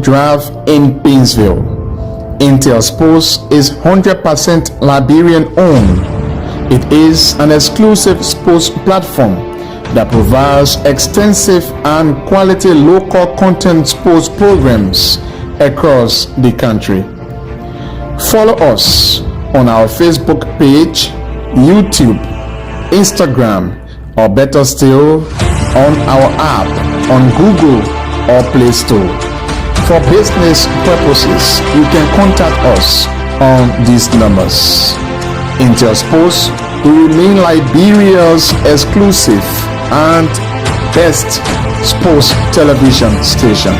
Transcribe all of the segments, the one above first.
Drive in Painesville. Intel Sports is 100% Liberian owned. It is an exclusive sports platform that provides extensive and quality local content sports programs across the country. Follow us on our Facebook page, YouTube, Instagram, or better still, on our app on Google or Play Store. For business purposes, you can contact us on these numbers. Intel Sports will remain Liberia's exclusive and best sports television station.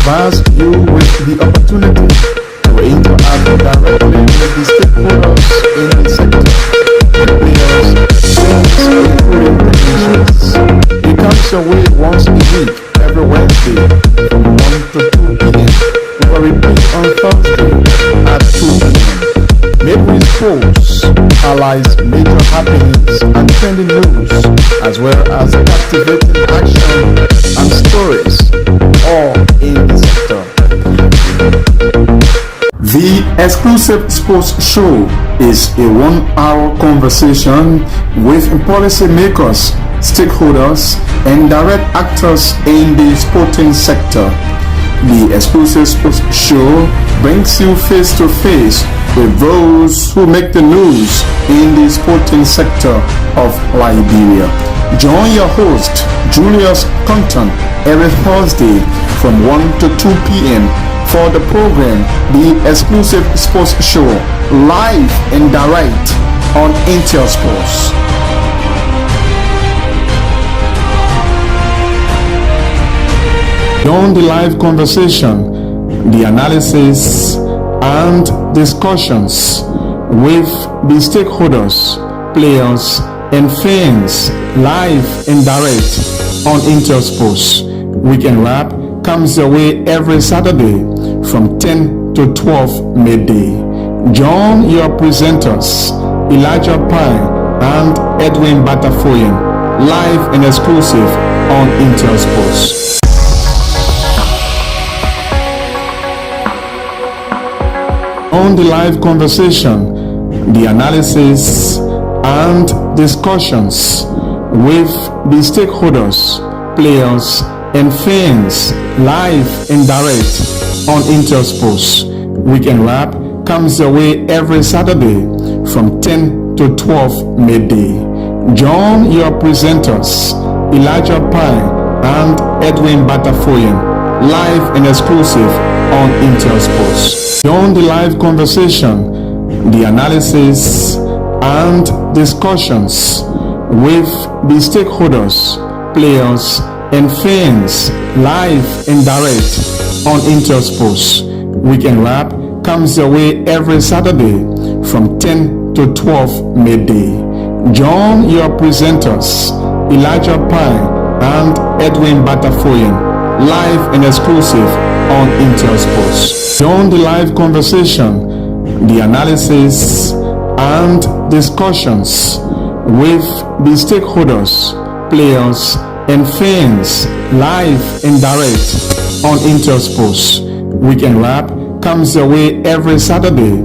Provides you with the opportunity to interact directly with the stakeholders in the sector, players, fans, including technicians. It comes your way once a week, every Wednesday from 1 to 2 p.m. with a repeat on Thursday at 2 p.m. Midway Sports highlights major happenings and trending news, as well as captivating action and stories, all in the sector. The exclusive sports show is a 1-hour conversation with policymakers, stakeholders, and direct actors in the sporting sector. The exclusive sports show brings you face to face with those who make the news in the sporting sector of Liberia. Join your host, Julius Compton, every Thursday from 1 to 2 p.m. for the program, The Exclusive Sports Show, live and direct on Intel Sports. Beyond the live conversation, the analysis and discussions with the stakeholders, players, and fans, live and direct on Intel Sports. Weekend Wrap comes your way every Saturday from 10 to 12 midday. Join your presenters, Elijah Pye and Edwin Batafoyan, live and exclusive on Intel Sports. On the live conversation, the analysis and discussions with the stakeholders, players, and fans, live and direct on Intel Sports. Weekend Wrap comes your way every Saturday from 10 to 12 midday. Join your presenters, Elijah Pye and Edwin Batafoyan, live and exclusive on Intel Sports. Beyond the live conversation, the analysis and discussions with the stakeholders, players, and fans, live and direct on Intel Sports. Weekend Wrap comes your way every Saturday from 10 to 12 midday. Join your presenters, Elijah Pye and Edwin Batafoyan, live and exclusive on Intel Sports. Beyond the live conversation, the analysis and discussions with the stakeholders, players, and fans, live and direct on Intel Sports. Weekend Wrap comes your way every Saturday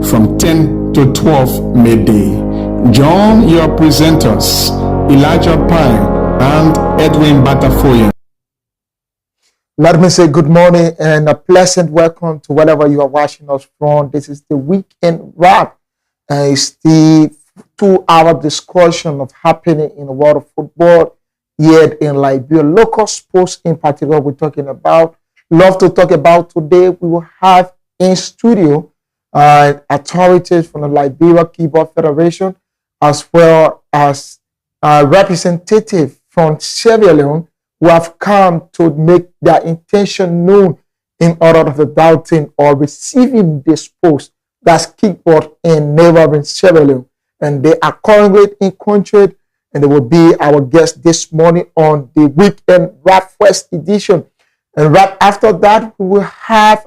from 10 to 12 midday. Join your presenters, Elijah Pine and Edwin Batafoyan. Let me say good morning and a pleasant welcome to wherever you are watching us from. This is the Weekend Wrap. It's the 2-hour discussion of happening in the world of football here in Liberia. Local sports in particular we're talking about. Love to talk about today. We will have in studio authorities from the Liberia Keyboard Federation as well as representatives from Sierra Leone who have come to make their intention known in order of adopting or receiving this post that's kickboard in neighboring Sierra Leone. And they are currently in country, and they will be our guest this morning on the Weekend Wrap First edition. And right after that, we will have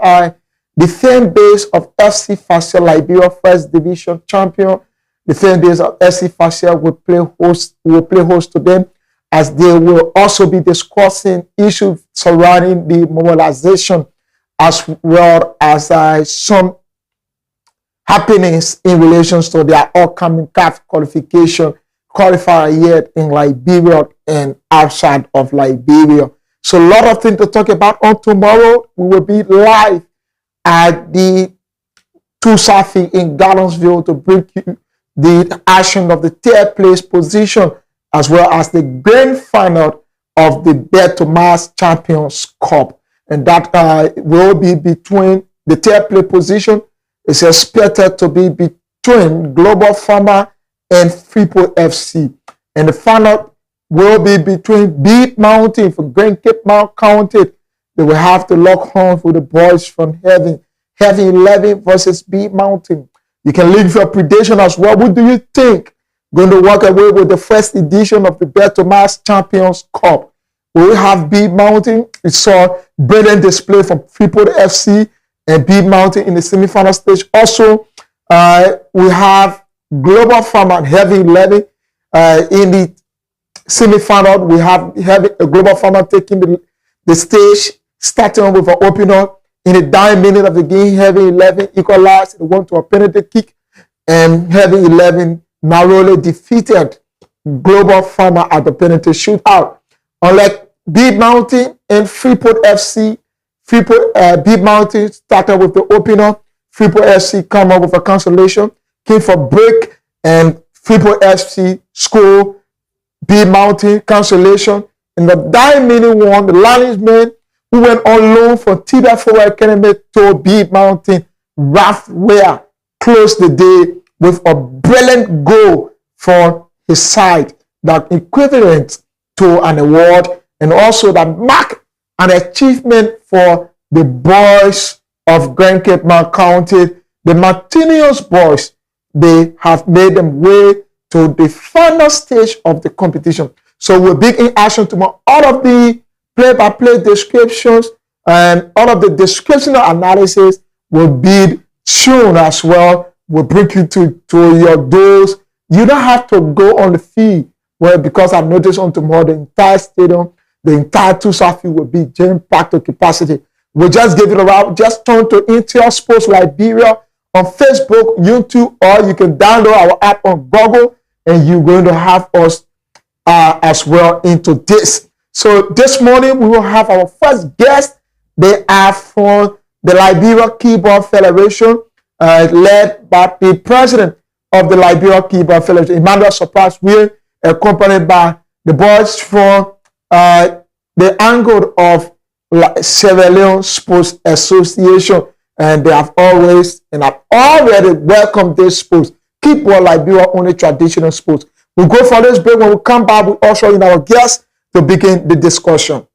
the fan base of FC Fascia, Liberia First Division champion. The fan base of FC Fascia will play host to them, as they will also be discussing issues surrounding the mobilization as well as some happenings in relation to their upcoming CAF qualifier here in Liberia and outside of Liberia. So a lot of things to talk about. On tomorrow, we will be live at the Tusafi in Gardensville to bring you the action of the third place position as well as the grand final of the Bet2Mas Champions Cup. And that will be between the third place position. It's expected to be between Global Farmer and Freeport FC. And the final will be between Beat Mountain from Grand Cape Mount County. They will have to lock horns with the boys from Heavy 11 versus Beat Mountain. You can leave your prediction as well. What do you think? Going to walk away with the first edition of the Bet2Mas Champions Cup. We will have Beat Mountain. We saw brilliant display from Freeport FC and Beat Mountain in the semi-final stage. Also, we have Global Farmer and Heavy 11 in the semi-final. We have a Global Farmer taking the stage, starting with an opener. In the dying minute of the game, Heavy 11 equalized. They went to a penalty kick, and Heavy 11 narrowly defeated Global Farmer at the penalty shootout. Unlike Beat Mountain and Freeport FC, Beat Mountain started with the opener. Freeport FC come up with a cancellation, came for break, and Freeport FC scored. Beat Mountain cancellation. In the dying minute one, the linesman who went on loan from Tibia Forward Academy to Beat Mountain, Ralph Ware, closed the day with a brilliant goal for his side that equivalent to an award, and also that marked an achievement for the boys of Grand Cape Mount County. The Martinios boys, they have made them way to the final stage of the competition. So we'll be in action tomorrow. All of the play-by-play descriptions and all of the descriptional analysis will be shown as well. We'll bring you to your doors. You don't have to go on the field. Well, because I've noticed on tomorrow, the entire stadium, the entire Tusafi will be jam-packed to capacity. We'll just give it a route. Just turn to Intel Sports Liberia on Facebook, YouTube, or you can download our app on Google, and you're going to have us as well into this. So this morning, we will have our first guest. They are from the Liberia Keyboard Federation, led by the president of the Liberia Keyboard Federation, Emmanuel Surprise. We're accompanied by the boys from the angle of Sierra Leone Sports Association, and they have always and have already welcomed this sports. Keyboard Liberia only traditional sports. We'll go for this break. When we come back, we'll also in our guests to begin the discussion.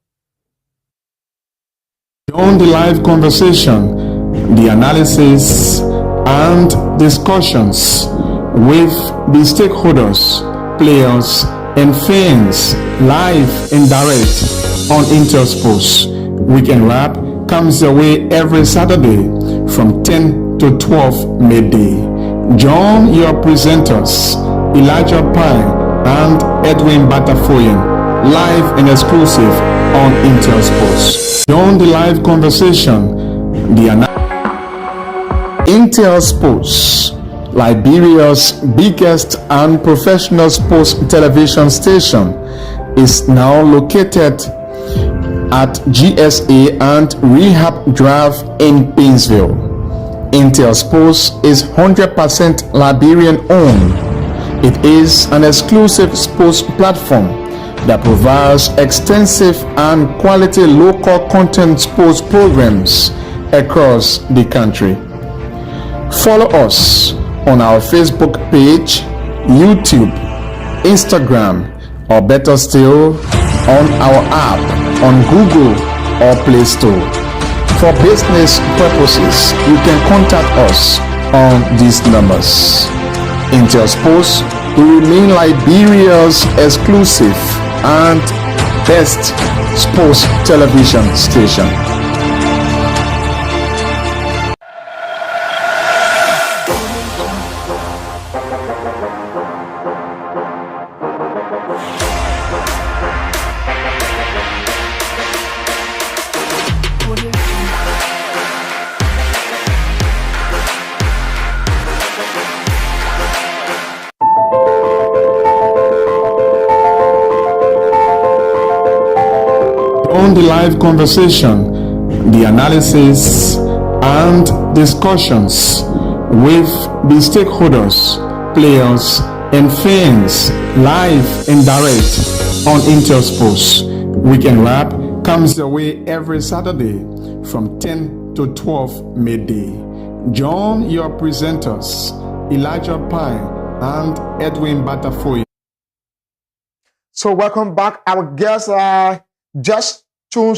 On the live conversation, the analysis and discussions with the stakeholders, players, and fans live and direct on Intel Sports. Weekend Wrap comes your way every Saturday from 10 to 12 midday. Join your presenters, Elijah Pine and Edwin Batafoyan, live and exclusive on Intel Sports. Join the live conversation. Intel Sports, Liberia's biggest and professional sports television station, is now located at GSA and Rehab Drive in Painesville. Intel Sports is 100% Liberian owned. It is an exclusive sports platform that provides extensive and quality local content sports programs across the country. Follow us on our Facebook page, YouTube, Instagram, or better still, on our app on Google or Play Store. For business purposes, you can contact us on these numbers. Intel Sports will remain Liberia's exclusive and best sports television station. On the live conversation, the analysis and discussions with the stakeholders, players, and fans live and direct on Intel Sports. Weekend Wrap comes your way every Saturday from 10 to 12 midday. Join your presenters, Elijah Pine and Edwin Batafoy. So welcome back. Our guests just tuned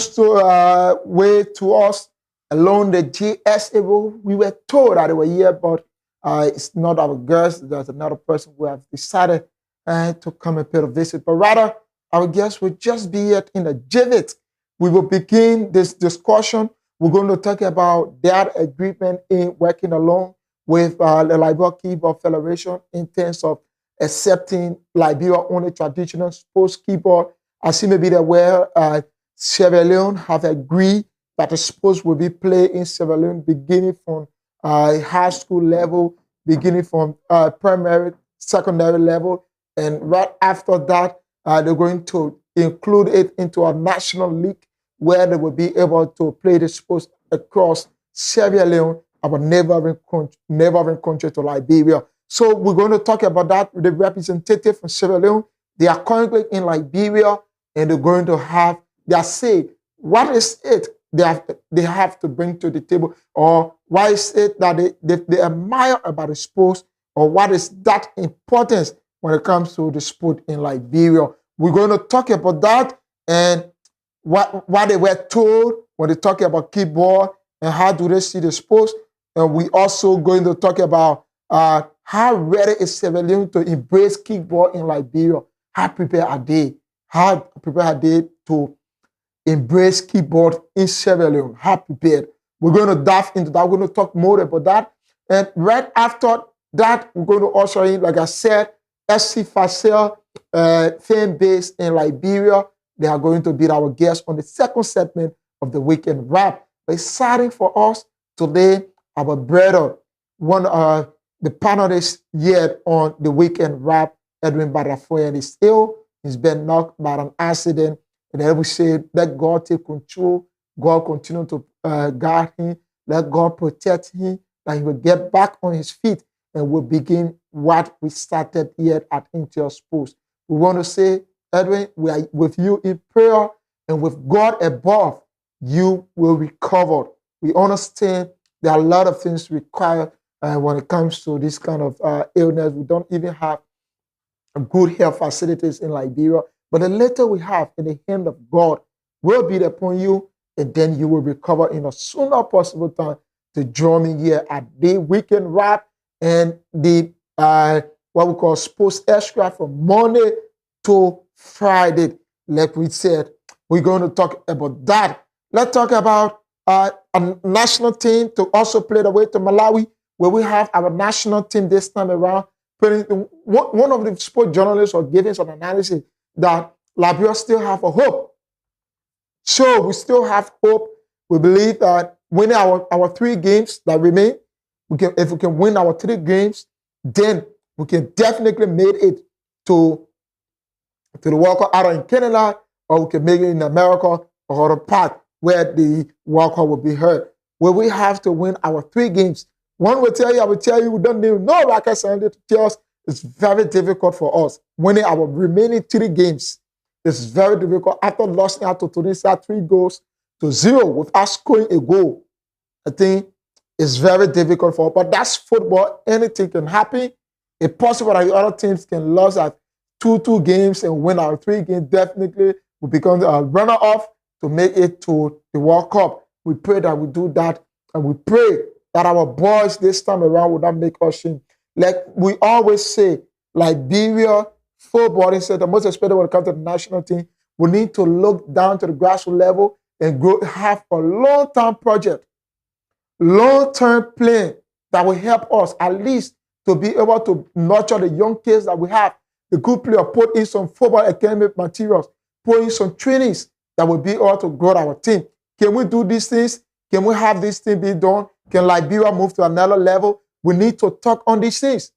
way to us along the GSA road. We were told that they were here, but it's not our guest. There's another person who have decided to come and pay a visit. But rather, our guest will just be here in the JVIT. We will begin this discussion. We're going to talk about their agreement in working along with the Liberia Keyboard Federation in terms of accepting Liberia-only traditional sports keyboard. As you may be aware, Sierra Leone have agreed that the sports will be played in Sierra Leone beginning from high school level, beginning from primary, secondary level, and right after that, they're going to include it into a national league where they will be able to play the sports across Sierra Leone, our neighboring country to Liberia. So we're going to talk about that with the representative from Sierra Leone. They are currently in Liberia, and they're going to have their say. What is it they have to bring to the table? Or why is it that they admire about the sports? Or what is that importance when it comes to the sport in Liberia? We're going to talk about that and what they were told when they talk about keyboard and how do they see the sports. And we also going to talk about how ready is Sierra Leone to embrace keyboard in Liberia? How prepared are they? How prepared are they to embrace keyboard in Sierra Leone? How prepared? We're going to dive into that. We're going to talk more about that. And right after that, we're going to also in, like I said, SC Facel, fan base in Liberia. They are going to be our guests on the second segment of the Weekend Wrap. But exciting for us today, our brother, one of the panelists here on the Weekend Wrap, Edwin Batafoy, is ill. He's been knocked by an accident. And then we say, let God take control. God continue to guide him. Let God protect him. That he will get back on his feet and we'll begin what we started here at Intel Sports. We want to say, Edwin, we are with you in prayer, and with God above, you will recover. We understand there are a lot of things required when it comes to this kind of illness. We don't even have good health facilities in Liberia, but the little we have in the hand of God will be upon you, and then you will recover in a sooner possible time to join me here at the Weekend Wrap and the what we call Sports Extra from Monday to Friday. Like we said, we're going to talk about that. Let's talk about a national team to also play the way to Malawi, where we have our national team this time around. One of the sport journalists was giving some analysis that Liberia still have a hope So we still have hope. We believe that winning our 3 games that remain, if we can win our 3 games, then we can definitely make it to the World Cup either in Canada, or we can make it in America or the part where the World Cup will be held. Where we have to win our 3 games. One will tell you, I will tell you, we don't need no rocket scientist to tell us it's very difficult for us. Winning our remaining 3 games is very difficult. After losing out to Tunisia 3-0 without scoring a goal, I think it's very difficult for us. But that's football. Anything can happen. It's possible that the other teams can lose at 2 games and win our 3 games. Definitely will become a runner-up to make it to the World Cup. We pray that we do that, and we pray that our boys this time around will not make us shame. Like we always say, Liberia football is the most especially when it comes to the national team. We need to look down to the grassroots level and have a long-term project, long-term plan that will help us at least to be able to nurture the young kids that we have. The good player put in some football academic materials, put in some trainings that will be able to grow our team. Can we do these things? Can we have this thing be done? Can Liberia move to another level? We need to talk on these things.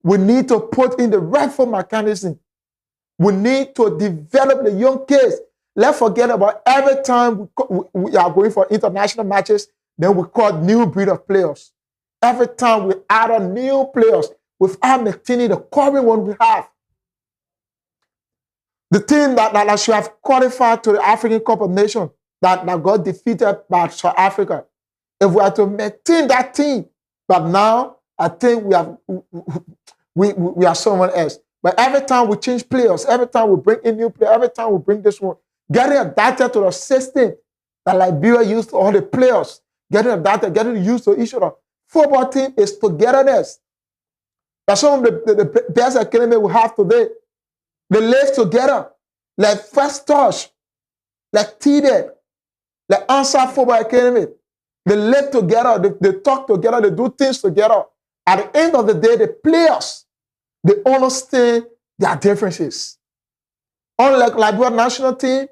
We need to put in the rightful mechanism. We need to develop the young kids. Let's forget about every time we are going for international matches, then we call new breed of players. Every time we add on new players without maintaining the current one we have. The team that should have qualified to the African Cup of Nations that got defeated by South Africa. If we are to maintain that team, but now I think we are someone else. But every time we change players, every time we bring in new players, every time we bring this one, getting adapted to the system that Liberia used to all the players, getting adapted, getting used to each other. Football team is togetherness. That's some of the best academy we have today. They live together, like First Touch, like TDEC, like Answer Football Academy. They live together, they talk together, they do things together. At the end of the day, the players, they understand their differences. Unlike Liberia national team,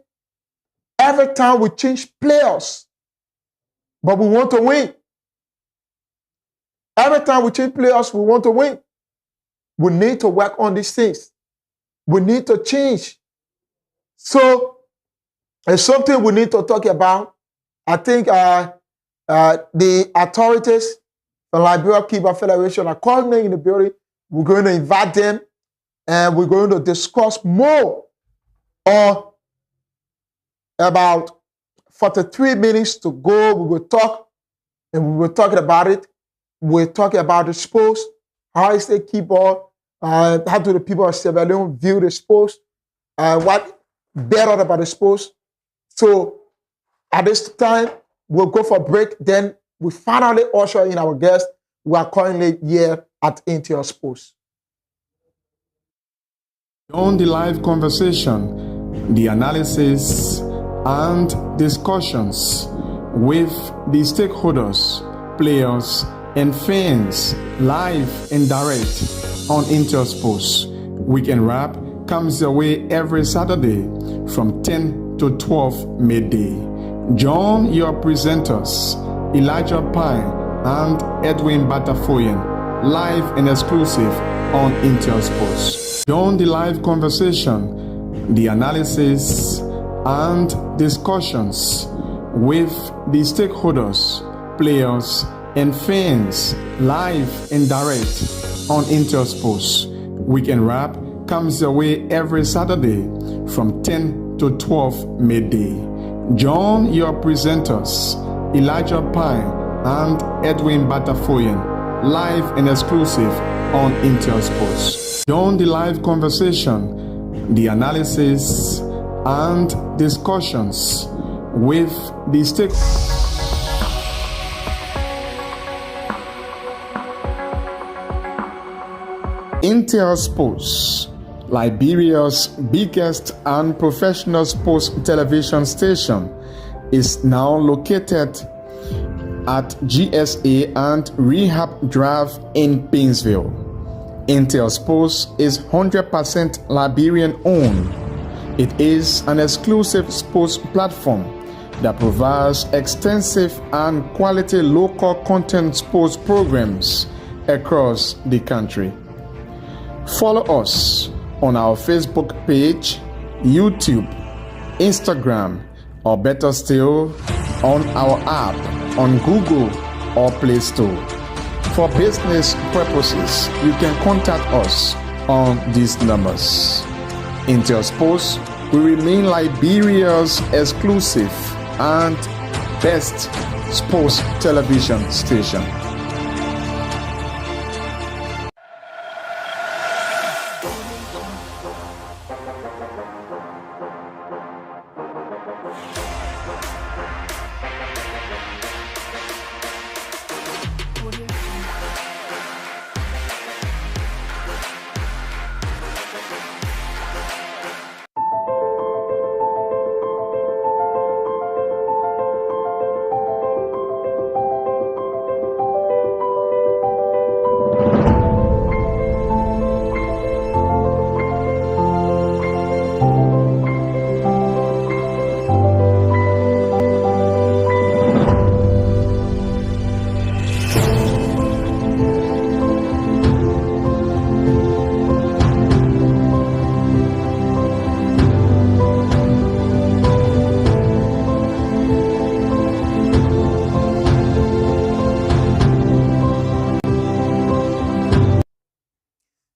every time we change players, but we want to win. Every time we change players, we want to win. We need to work on these things. We need to change. So it's something we need to talk about. I think the authorities from Liberia Keeper Federation are calling me in the building. We're going to invite them and we're going to discuss more on about 43 minutes to go. We will talk and we were talking about it. We're talking about the sports, how is the keyboard, how do the people of Sierra Leone view the sports, what better about the sports. So at this time, we'll go for a break. Then we finally usher in our guest. We are currently here at Intel Sports. On the live conversation, the analysis and discussions with the stakeholders, players, and fans live and direct on Intel Sports. Weekend Wrap comes your way every Saturday from 10 to 12 midday. Join your presenters, Elijah Pine and Edwin Batafoyan, live and exclusive on Intel Sports. Join the live conversation, the analysis and discussions with the stakeholders, players, and fans live and direct on Intel Sports. Weekend Wrap comes your way every Saturday from 10 to 12 midday. Join your presenters, Elijah Pine and Edwin Batafoyan, live and exclusive on Intel Sports. Join the live conversation, the analysis and discussions with the stakeholders. Intel Sports, Liberia's biggest and professional sports television station, is now located at GSA and Rehab Drive in Painesville. Intel Sports is 100% Liberian owned. It is an exclusive sports platform that provides extensive and quality local content sports programs across the country. Follow us on our Facebook page, YouTube, Instagram, or better still, on our app on Google or Play Store. For business purposes, you can contact us on these numbers. Intel Sports will remain Liberia's exclusive and best sports television station.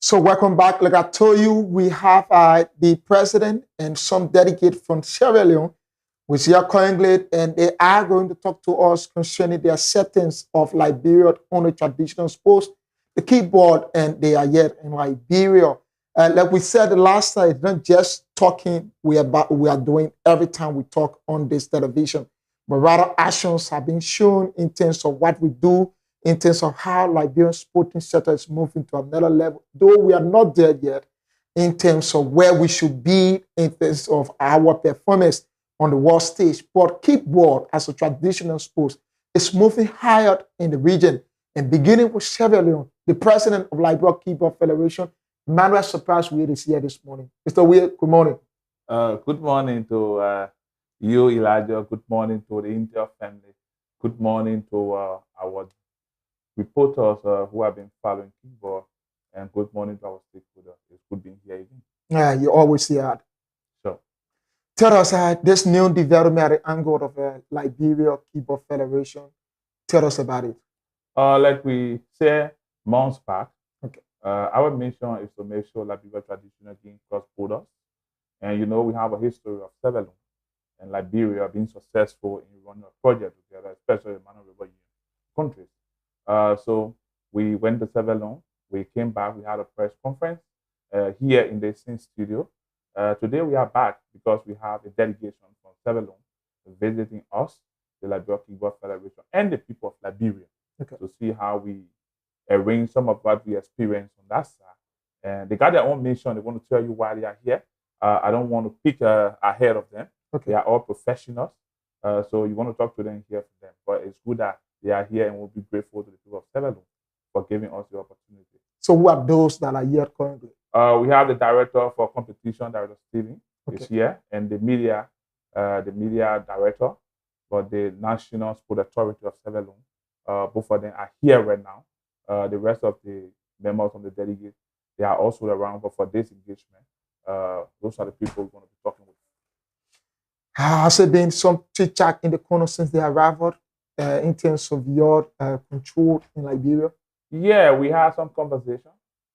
So welcome back. Like I told you, we have the president and some delegate from Sierra Leone, which are currently, and they are going to talk to us concerning the acceptance of Liberia's only traditional sports, the keyboard, and they are yet in Liberia. Like we said the last time, it's not just talking we are doing every time we talk on this television, but rather actions have been shown in terms of what we do, in terms of how Liberian sporting sector is moving to another level, though we are not there yet, in terms of where we should be in terms of our performance on the world stage. But kickball, as a traditional sport, is moving higher in the region. And beginning with Sierra Leone, the president of Liberia Kickball Federation, Emmanuel Surprise Weir, is here this morning. Mr. Weir, good morning. Good morning to you, Elijah. Good morning to the Intel family. Good morning to our reporters who have been following kickball, and good morning to our stakeholders. It's good being here again. Yeah, you always see that. Sure. Tell us this new development at the angle of Liberia Kickball Federation. Tell us about it. Like we said months back, okay. Our mission is to make sure Liberia traditional game cross borders. And you know, we have a history of Sierra Leone and Liberia being successful in running a project together, especially among river countries. So we went to Sierra Leone. We came back. We had a press conference here in the same studio. Today we are back because we have a delegation from Sierra Leone visiting us, the Liberia Kickball Federation, and the people of Liberia, okay, to see how we arrange some of what we experienced on that side. And they got their own mission. They want to tell you why they are here. I don't want to pick ahead of them. Okay. They are all professionals. So you want to talk to them, hear from them. But it's good that they are here, and we'll be grateful to the people of Sierra Leone for giving us the opportunity. So who are those that are here currently? We have the director for competition, Director Steven, okay, is here, and the media director for the National Sport Authority of Sierra Leone. Both of them are here right now. The rest of the members of the delegate, they are also around, but for this engagement, those are the people we're going to be talking with. Has there been some chit-chat in the corner since they arrived in terms of your control in Liberia? Yeah, we had some conversation.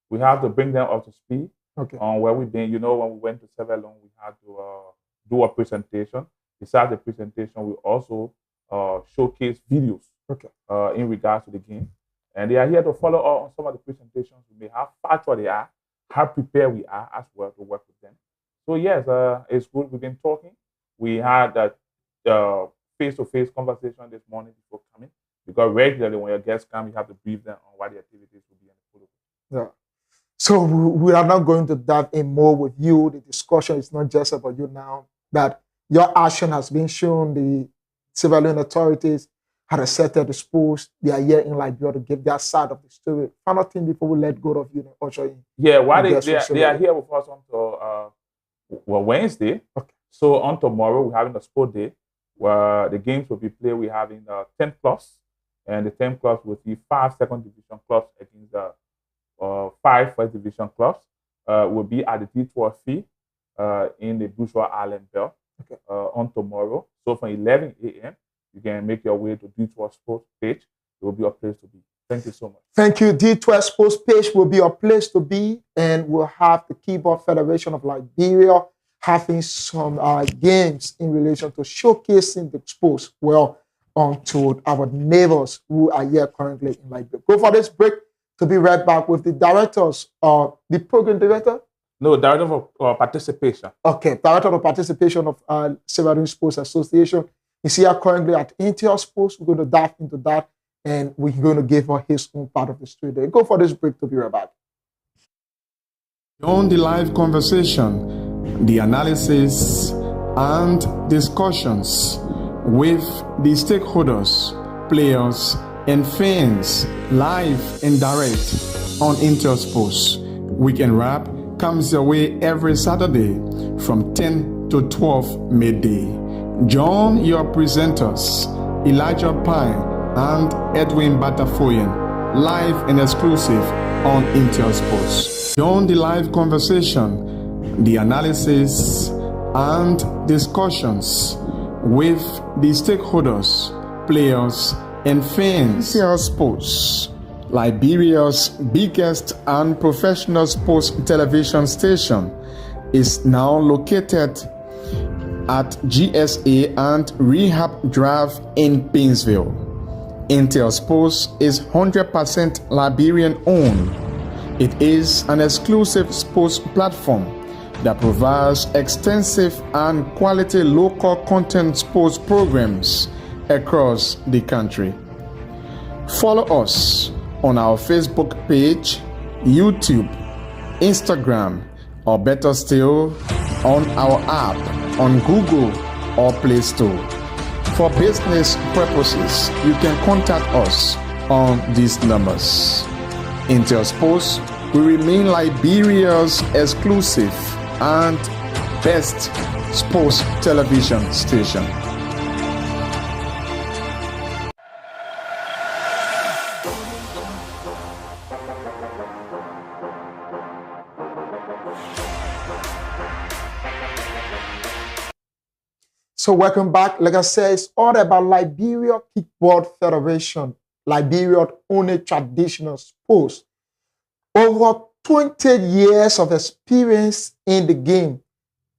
We have to bring them up to speed, okay, on where we've been. You know, when we went to Sierra Leone, we had to do a presentation. Besides the presentation, we also showcase videos, okay, in regards to the game. And they are here to follow up on some of the presentations. We may have facts what they are, how prepared we are as well to work with them. So yes, it's good. We've been talking. We had that face-to-face conversation this morning before coming, because regularly when your guests come, you have to brief them on what the activities will be in the protocol. Yeah. So we are not going to dive in more with you. The discussion is not just about you now. That your action has been shown. The civilian authorities had accepted the sports. They are here in Liberia to give their side of the story. Final thing before we let go of you and usher in. Yeah, why they are here with us until Well, Wednesday. Okay. So on tomorrow, we're having a sport day where the games will be played. We're having 10 clubs, and the 10 clubs will be 5 second division clubs against the 5 first division clubs. Will be at the D12 fee in the Bourgeois Island Bell on tomorrow. So from 11 a.m., you can make your way to D12 Sports page. It will be a place to be. Thank you so much. Thank you. D12 Sports page will be a place to be, and we'll have the Keyboard Federation of Liberia having some games in relation to showcasing the sports well onto our neighbors who are here currently in Liberia. Go for this break to be right back with the directors, the program director. No, director of participation. Okay, director of participation of Sierra Leone Sports Association. He's here currently at Intel Sports. We're going to dive into that, and we're going to give her his own part of the story. Go for this break to be right back. On the live conversation, the analysis and discussions with the stakeholders, players, and fans live and direct on Intel Sports. Weekend Wrap comes your way every Saturday from 10 to 12 midday. Join your presenters, Elijah Pine and Edwin Batafoyan, live and exclusive on Intel Sports. Join the live conversation, the analysis and discussions with the stakeholders, players, and fans. Intel Sports, Liberia's biggest and professional sports television station, is now located at GSA and Rehab Drive in Painesville. Intel Sports is 100% Liberian owned. It is an exclusive sports platform that provides extensive and quality local content sports programs across the country. Follow us on our Facebook page, YouTube, Instagram, or better still, on our app on Google or Play Store. For business purposes, you can contact us on these numbers. Intel Sports will remain Liberia's exclusive and best sports television station. So welcome back. Like I said, it's all about Liberia Kickboard Federation, Liberia only traditional sports. Over 20 years of experience in the game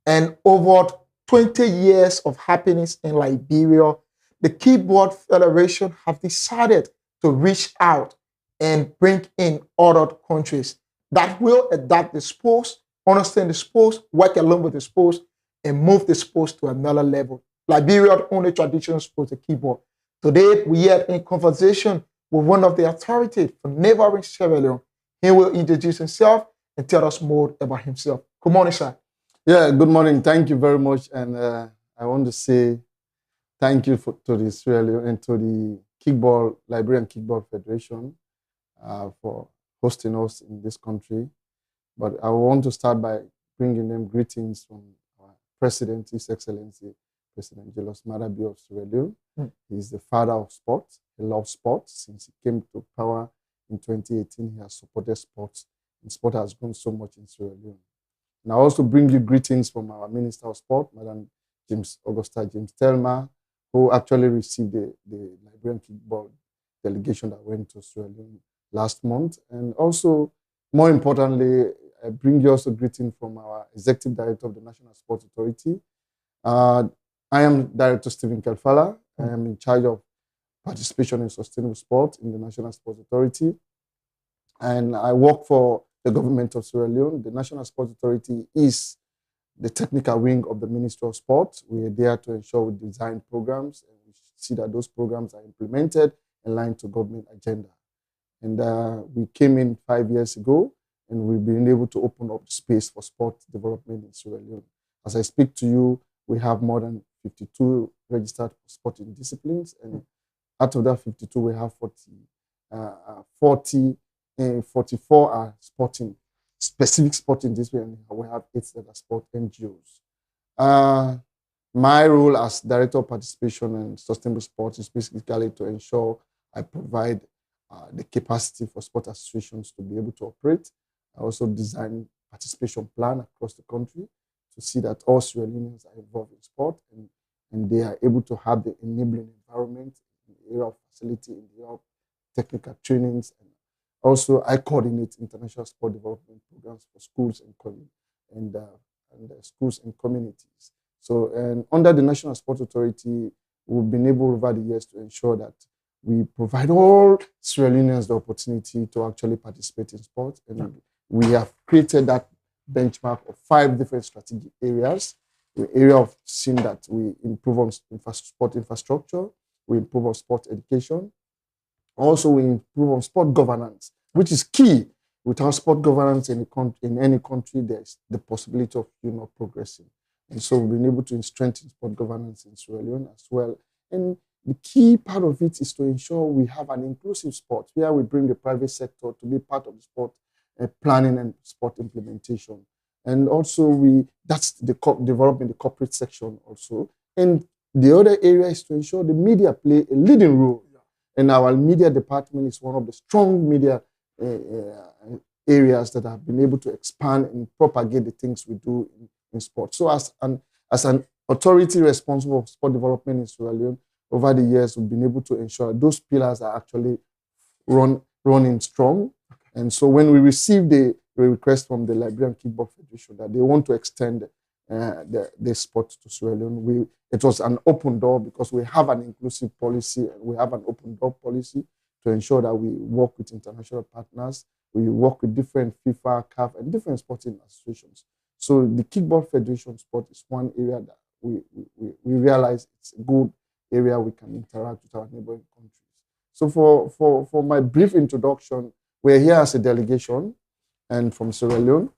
and over 20 years of happiness in Liberia, the Kickboard Federation have decided to reach out and bring in other countries that will adapt the sports, understand the sports, work along with the sports, and move the sports to another level. Liberia's only traditional sport, the keyboard. Today, we are in conversation with one of the authorities from neighboring Sierra Leone. He will introduce himself and tell us more about himself. Good morning, sir. Yeah, good morning. Thank you very much. And I want to say thank you to the Sierra Leone and to the Liberian Kickball Federation for hosting us in this country. But I want to start by bringing them greetings from our President, His Excellency, President Julius Maada Bio of Sierra Leone. He's the father of sports. He loves sports. Since he came to power in 2018, he has supported sports, and sport has grown so much in Sierra Leone. And I also bring you greetings from our Minister of Sport, Madam Augusta James Telma, who actually received the Liberian Kickball delegation that went to Sierra Leone last month. And also, more importantly, I bring you also greeting from our Executive Director of the National Sports Authority. I am Director Stephen Kelfala. I am in charge of participation in sustainable sport in the National Sports Authority. And I work for the government of Sierra Leone. The National Sports Authority is the technical wing of the Ministry of Sport. We are there to ensure we design programs and we see that those programs are implemented in line to government agenda. And we came in 5 years ago, and we've been able to open up space for sport development in Sierra Leone. As I speak to you, we have more than 52 registered sporting disciplines, and out of that 52, we have 44 are sporting specific sporting discipline, and we have 8 that are sport NGOs. My role as Director of Participation and Sustainable Sports is basically to ensure I provide the capacity for sport associations to be able to operate. I also design participation plan across the country to see that all Sierra Leoneans are involved in sport and they are able to have the enabling environment in the area of facility, in the area of technical trainings. And also, I coordinate international sport development programs for schools and schools and communities. So, and under the National Sport Authority, we've been able over the years to ensure that we provide all Sierra Leoneans the opportunity to actually participate in sport. And we have created that benchmark of 5 different strategic areas. The area of seeing that we improve on sport infrastructure, we improve on sport education. Also, we improve on sport governance, which is key. Without sport governance in any country, there's the possibility of progressing. And so we've been able to strengthen sport governance in Sierra Leone as well. And the key part of it is to ensure we have an inclusive sport, where we bring the private sector to be part of the sport planning and sport implementation. And also that's developing the corporate section also. And the other area is to ensure the media play a leading role. And our media department is one of the strong media areas that have been able to expand and propagate the things we do in sport. So as an authority responsible for sport development in Sierra Leone, over the years, we've been able to ensure those pillars are actually running strong. And so when we received the request from the Liberian Kickball Federation that they want to extend the sport to Sierra Leone, it was an open door because we have an inclusive policy and we have an open door policy to ensure that we work with international partners, we work with different FIFA, CAF, and different sporting associations. So the Kickball Federation sport is one area that we realize it's a good area we can interact with our neighboring countries. So for my brief introduction, we're here as a delegation and from Sierra Leone,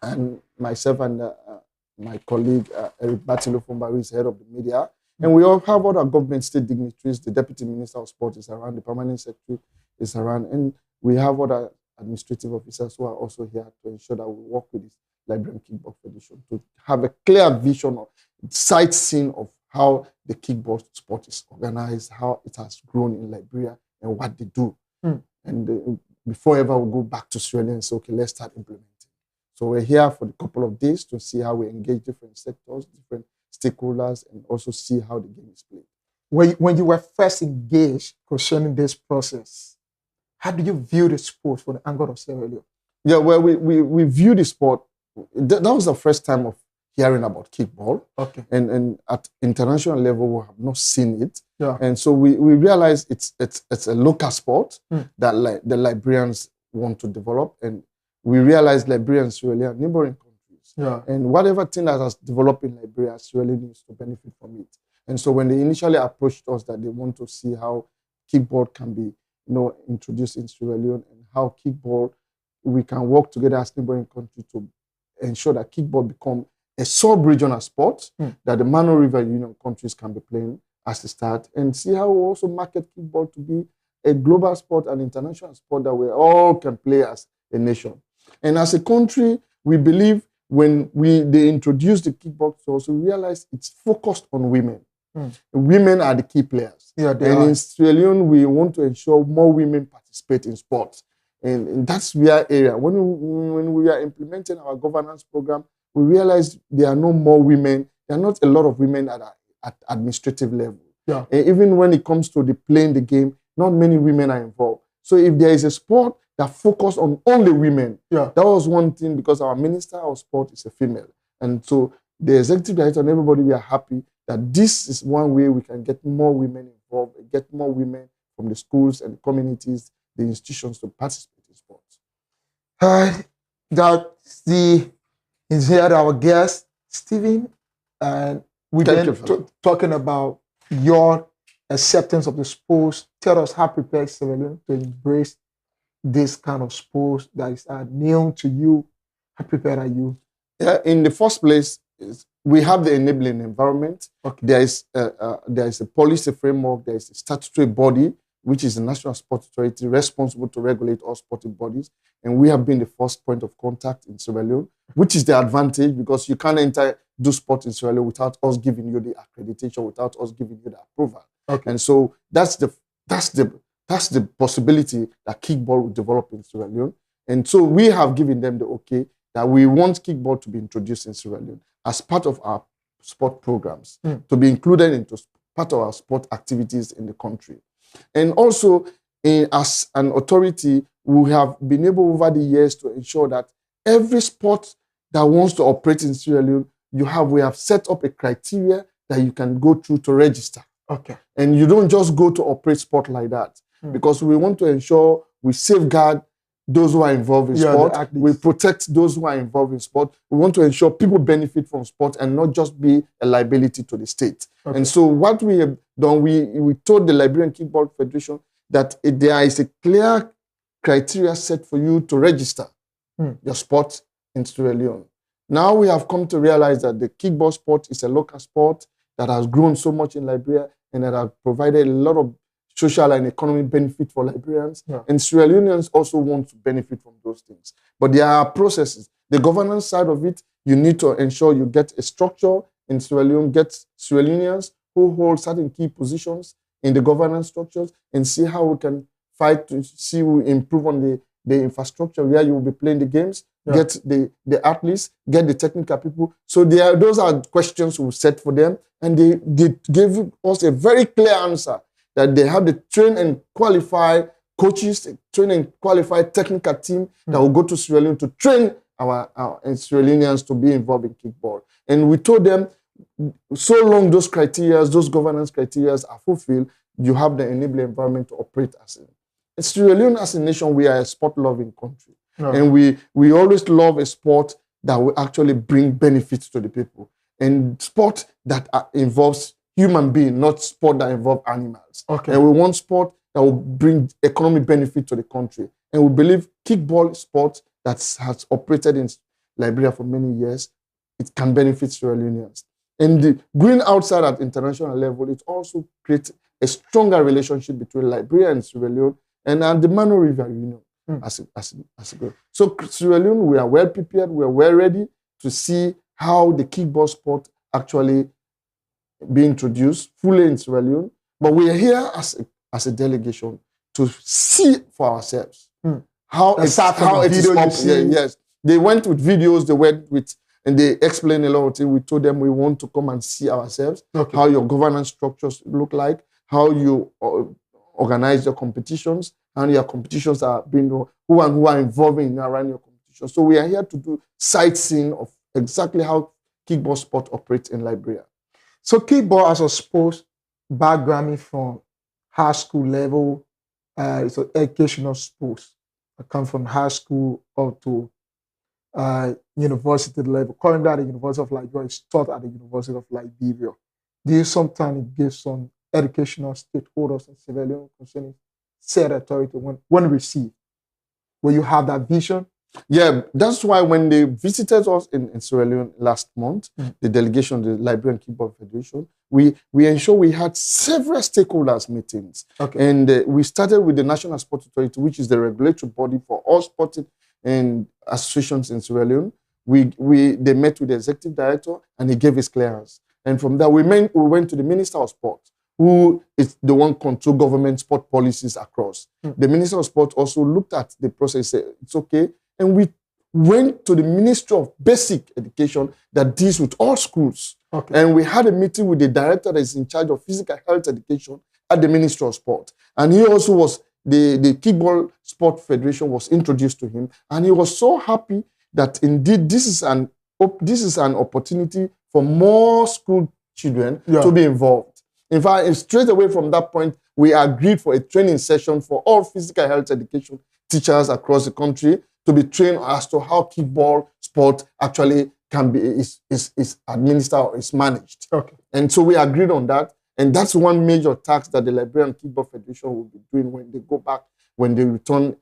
and myself and my colleague Eric Batilofumba, who is head of the media. And we all have other government state dignitaries. The Deputy Minister of Sport is around, the Permanent Secretary is around, and we have other administrative officers who are also here to ensure that we work with the Liberian Kickball Federation to have a clear vision of sightseeing of how the kickball sport is organized, how it has grown in Liberia, and what they do. And before ever we go back to Sierra Leone and say, okay, let's start implementing. So we're here for a couple of days to see how we engage different sectors, different stakeholders, and also see how the game is played. When you were first engaged concerning this process, how do you view the sport from the angle of Sierra Leone? Yeah, well, we view the sport. That was the first time of hearing about kickball. Okay. And at international level, we have not seen it. Yeah. And so we realize it's a local sport that the Liberians want to develop. And we realize Liberia and Sierra Leone are neighboring countries. Yeah. And whatever thing that has developed in Liberia, Sierra Leone needs to benefit from it. And so when they initially approached us that they want to see how kickball can be introduced in Sierra Leone and how kickball, we can work together as neighboring countries to ensure that kickball become a sub-regional sport that the Mano River Union countries can be playing as a start, and see how we also market kickball to be a global sport, an international sport that we all can play as a nation. And as a country, we believe when they introduced the kickball to us, we realized it's focused on women. Women are the key players. Yeah, in Sierra Leone, we want to ensure more women participate in sports. And that's their area. When we are implementing our governance program, we realize there are no more women. There are not a lot of women at administrative level. Yeah. And even when it comes to playing the game, not many women are involved. So if there is a sport that focuses on only women, that was one thing, because our Minister of Sport is a female. And so the executive director and everybody, we are happy that this is one way we can get more women involved, get more women from the schools and the communities, the institutions to participate in sports. That's is here our guest, Stephen, and we've been talking about your acceptance of the sports. Tell us how prepared Sierra Leone to embrace this kind of sports that is new to you. How prepared are you? Yeah, in the first place, we have the enabling environment. Okay. There is a policy framework. There is a statutory body which is the National Sports Authority responsible to regulate all sporting bodies. And we have been the first point of contact in Sierra Leone, which is the advantage because you can't do sport in Sierra Leone without us giving you the accreditation, without us giving you the approval. Okay. And so that's the possibility that kickball will develop in Sierra Leone. And so we have given them the okay that we want kickball to be introduced in Sierra Leone as part of our sport programs, to be included into part of our sport activities in the country. And also, as an authority, we have been able over the years to ensure that every sport that wants to operate in Sierra Leone, we have set up a criteria that you can go through to register. Okay. And you don't just go to operate sport like that, because we want to ensure we safeguard those who are involved in sport. We protect those who are involved in sport. We want to ensure people benefit from sport and not just be a liability to the state. Okay. And so what we have done, we told the Liberian Kickball Federation that there is a clear criteria set for you to register your sport in Sierra Leone. Now we have come to realize that the kickball sport is a local sport that has grown so much in Liberia and that has provided a lot of social and economic benefit for Liberians. Yeah. And Sierra Leoneans also want to benefit from those things. But there are processes. The governance side of it, you need to ensure you get a structure in Sierra Leone, get Sierra Leoneans who hold certain key positions in the governance structures, and see how we can fight to see we improve on the infrastructure where you will be playing the games, get the athletes, get the technical people. So those are questions we set for them, and they gave us a very clear answer that they have the train and qualify coaches, train and qualify technical team that will go to Sierra Leone to train our Sierra Leoneans to be involved in kickball. And we told them, so long those criteria, those governance criteria are fulfilled, you have the enabling environment to operate as in Sierra Leone as a nation. We are a sport-loving country. And we always love a sport that will actually bring benefits to the people. And sport that involves human being, not sport that involve animals. Okay. And we want sport that will bring economic benefit to the country. And we believe kickball sport that has operated in Liberia for many years, it can benefit Sierra Leoneans. And going outside at international level, it also creates a stronger relationship between Liberia and Sierra Leone and the Mano River Union as a group. So Sierra Leone, we are well prepared, we are well ready to see how the kickball sport actually be introduced fully in Sierra Leone. But we are here as a delegation to see for ourselves how it's yes. They went with videos, they went with, and they explained a lot of things. We told them we want to come and see ourselves, how your governance structures look like, how you organize your competitions, and your competitions are being, who are involved in around your competition. So we are here to do sightseeing of exactly how kickball sport operates in Liberia. So kickball as a sport background from high school level, it's an educational sport. I come from high school up to university level. Currently at the University of Liberia, it's taught at the University of Liberia. Do you sometimes give some educational stakeholders and civilians concerning said authority when received? Will you have that vision? Yeah, that's why when they visited us in Sierra Leone last month, the delegation, the Liberian Kickball Federation, we ensured we had several stakeholders meetings. Okay. And we started with the National Sports Authority, which is the regulatory body for all sporting and associations in Sierra Leone. They met with the executive director and he gave his clearance. And from there, we went to the Minister of Sport, who is the one control government sport policies across. The Minister of Sport also looked at the process, said, it's okay. And we went to the Ministry of Basic Education that deals with all schools. Okay. And we had a meeting with the director that is in charge of physical health education at the Ministry of Sport. And he also was, the Kickball Sport Federation was introduced to him. And he was so happy that indeed this is an opportunity for more school children to be involved. In fact, straight away from that point, we agreed for a training session for all physical health education teachers across the country to be trained as to how kickball sport actually can be is administered or is managed. Okay. And so we agreed on that. And that's one major task that the Liberian Kickball Federation will be doing when they go back, when they return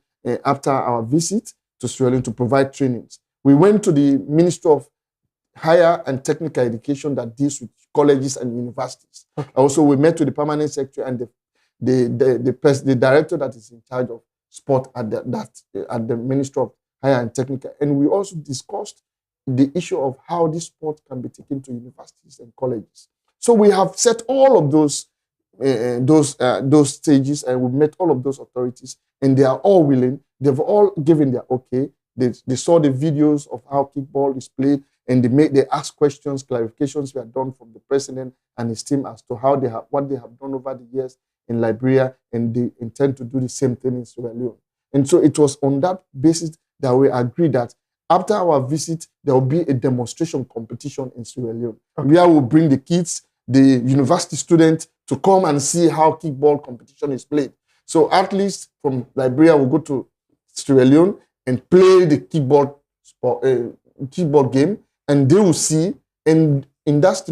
after our visit to Sierra Leone to provide trainings. We went to the Ministry of Higher and Technical Education that deals with colleges and universities. Okay. Also, we met with the Permanent Secretary and the director that is in charge of sport at the Ministry of Higher and Technical. And we also discussed the issue of how this sport can be taken to universities and colleges. So we have set all of those stages, and we met all of those authorities, and they are all willing. They've all given their okay. They saw the videos of how kickball is played, and they asked questions, clarifications were done from the president and his team as to what they have done over the years in Liberia, and they intend to do the same thing in Sierra Leone. And so it was on that basis that we agreed that after our visit, there will be a demonstration competition in Sierra Leone, where we'll bring the kids, the university students, to come and see how kickball competition is played. So at least from Liberia, we'll go to Sierra Leone and play the kickball game, and they will see. And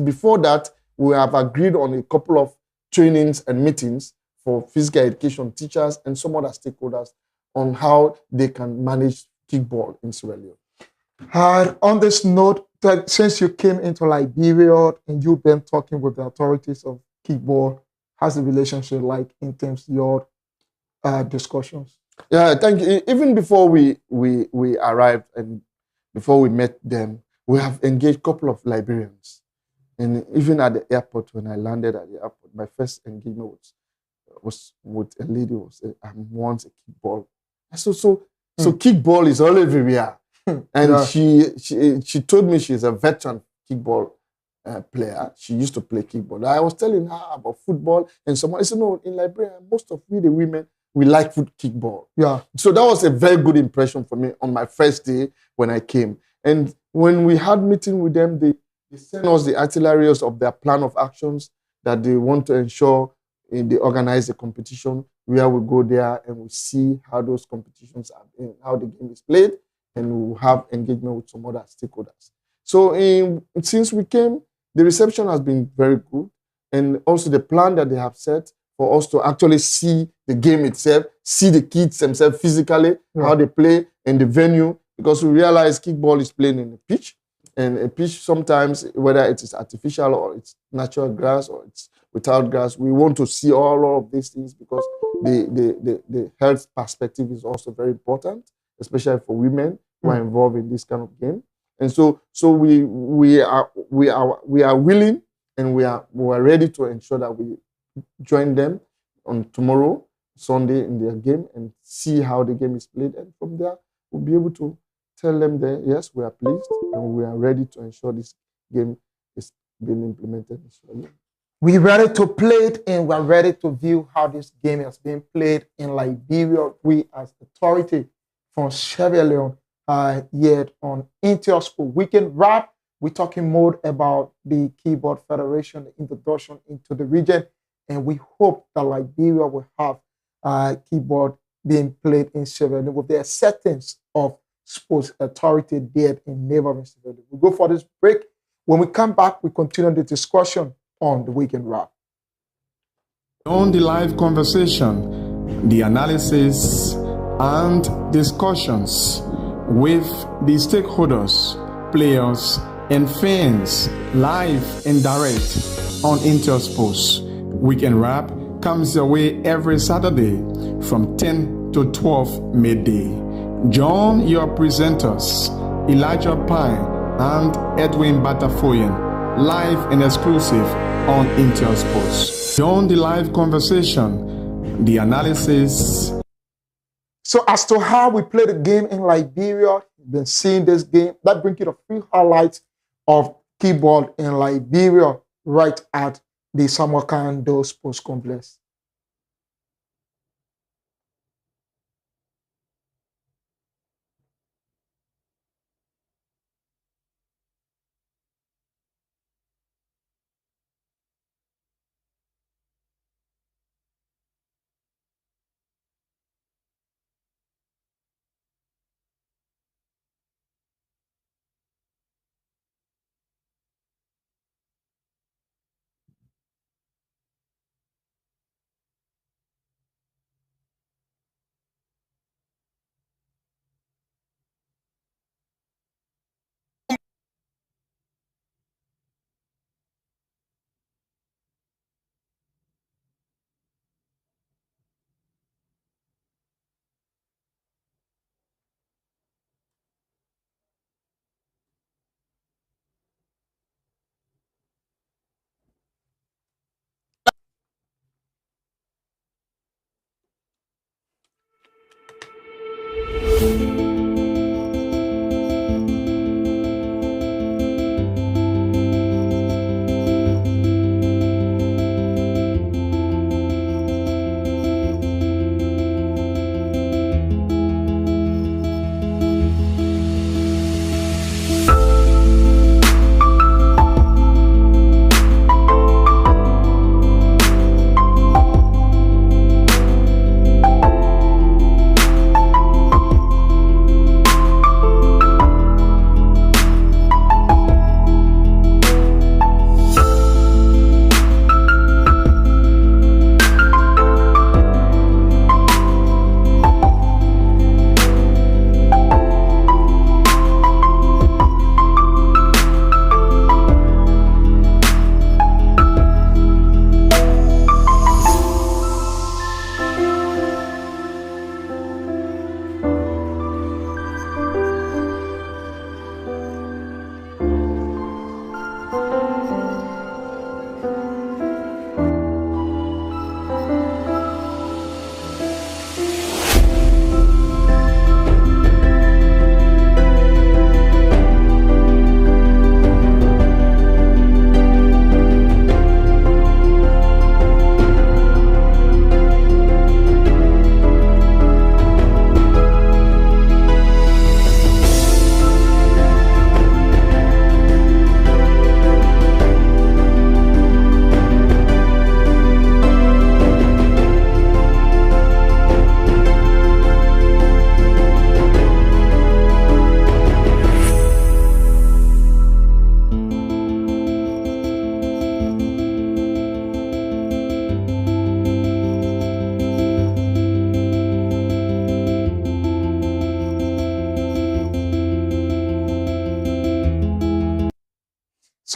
before that, we have agreed on a couple of trainings and meetings for physical education teachers and some other stakeholders on how they can manage kickball in Sierra Leone. On this note, since you came into Liberia and you've been talking with the authorities of kickball, how's the relationship like in terms of your discussions? Yeah, thank you. Even before we arrived and before we met them, we have engaged a couple of Liberians. And even at the airport, when I landed at the airport, my first engagement was with a lady who said, "I want a kickball." So kickball is all everywhere. And she told me she's a veteran kickball player. She used to play kickball. I was telling her about football, and someone said, "No, in Liberia, most of we the women, we like kickball." Yeah. So that was a very good impression for me on my first day when I came. And when we had meeting with them, they sent us the itineraries of their plan of actions that they want to ensure they organize a competition where we go there and we see how those competitions are, how the game is played, and we'll have engagement with some other stakeholders. So since we came, the reception has been very good, and also the plan that they have set for us to actually see the game itself, see the kids themselves physically, how they play in the venue, because we realize kickball is playing in a pitch, and a pitch sometimes, whether it is artificial or it's natural grass or it's without grass, we want to see all of these things because the health perspective is also very important, especially for women who are involved in this kind of game. And so we are willing, and we are ready to ensure that we join them on tomorrow, Sunday, in their game and see how the game is played. And from there, we'll be able to tell them that, yes, we are pleased and we are ready to ensure this game is being implemented. We're ready to play it, and we're ready to view how this game is being played in Liberia. We, as authority from Sierra Leone, here on Intersport Weekend Wrap, we're talking more about the Kickball Federation, the introduction into the region, and we hope that Liberia will have kickball being played in Sierra Leone with the acceptance of sports authority there in neighboring Sierra Leone. We'll go for this break. When we come back, we continue the discussion on the Weekend Wrap. On the live conversation, the analysis and discussions with the stakeholders, players, and fans live and direct on Intersports. Weekend Wrap comes your way every Saturday from 10 to 12 midday. Join your presenters, Elijah Pine and Edwin Batafoyan, live and exclusive on Intersports. Join the live conversation, the analysis. So as to how we play the game in Liberia, you've been seeing this game. That brings you the free highlights of kickball in Liberia right at the Samarkand Sports Complex.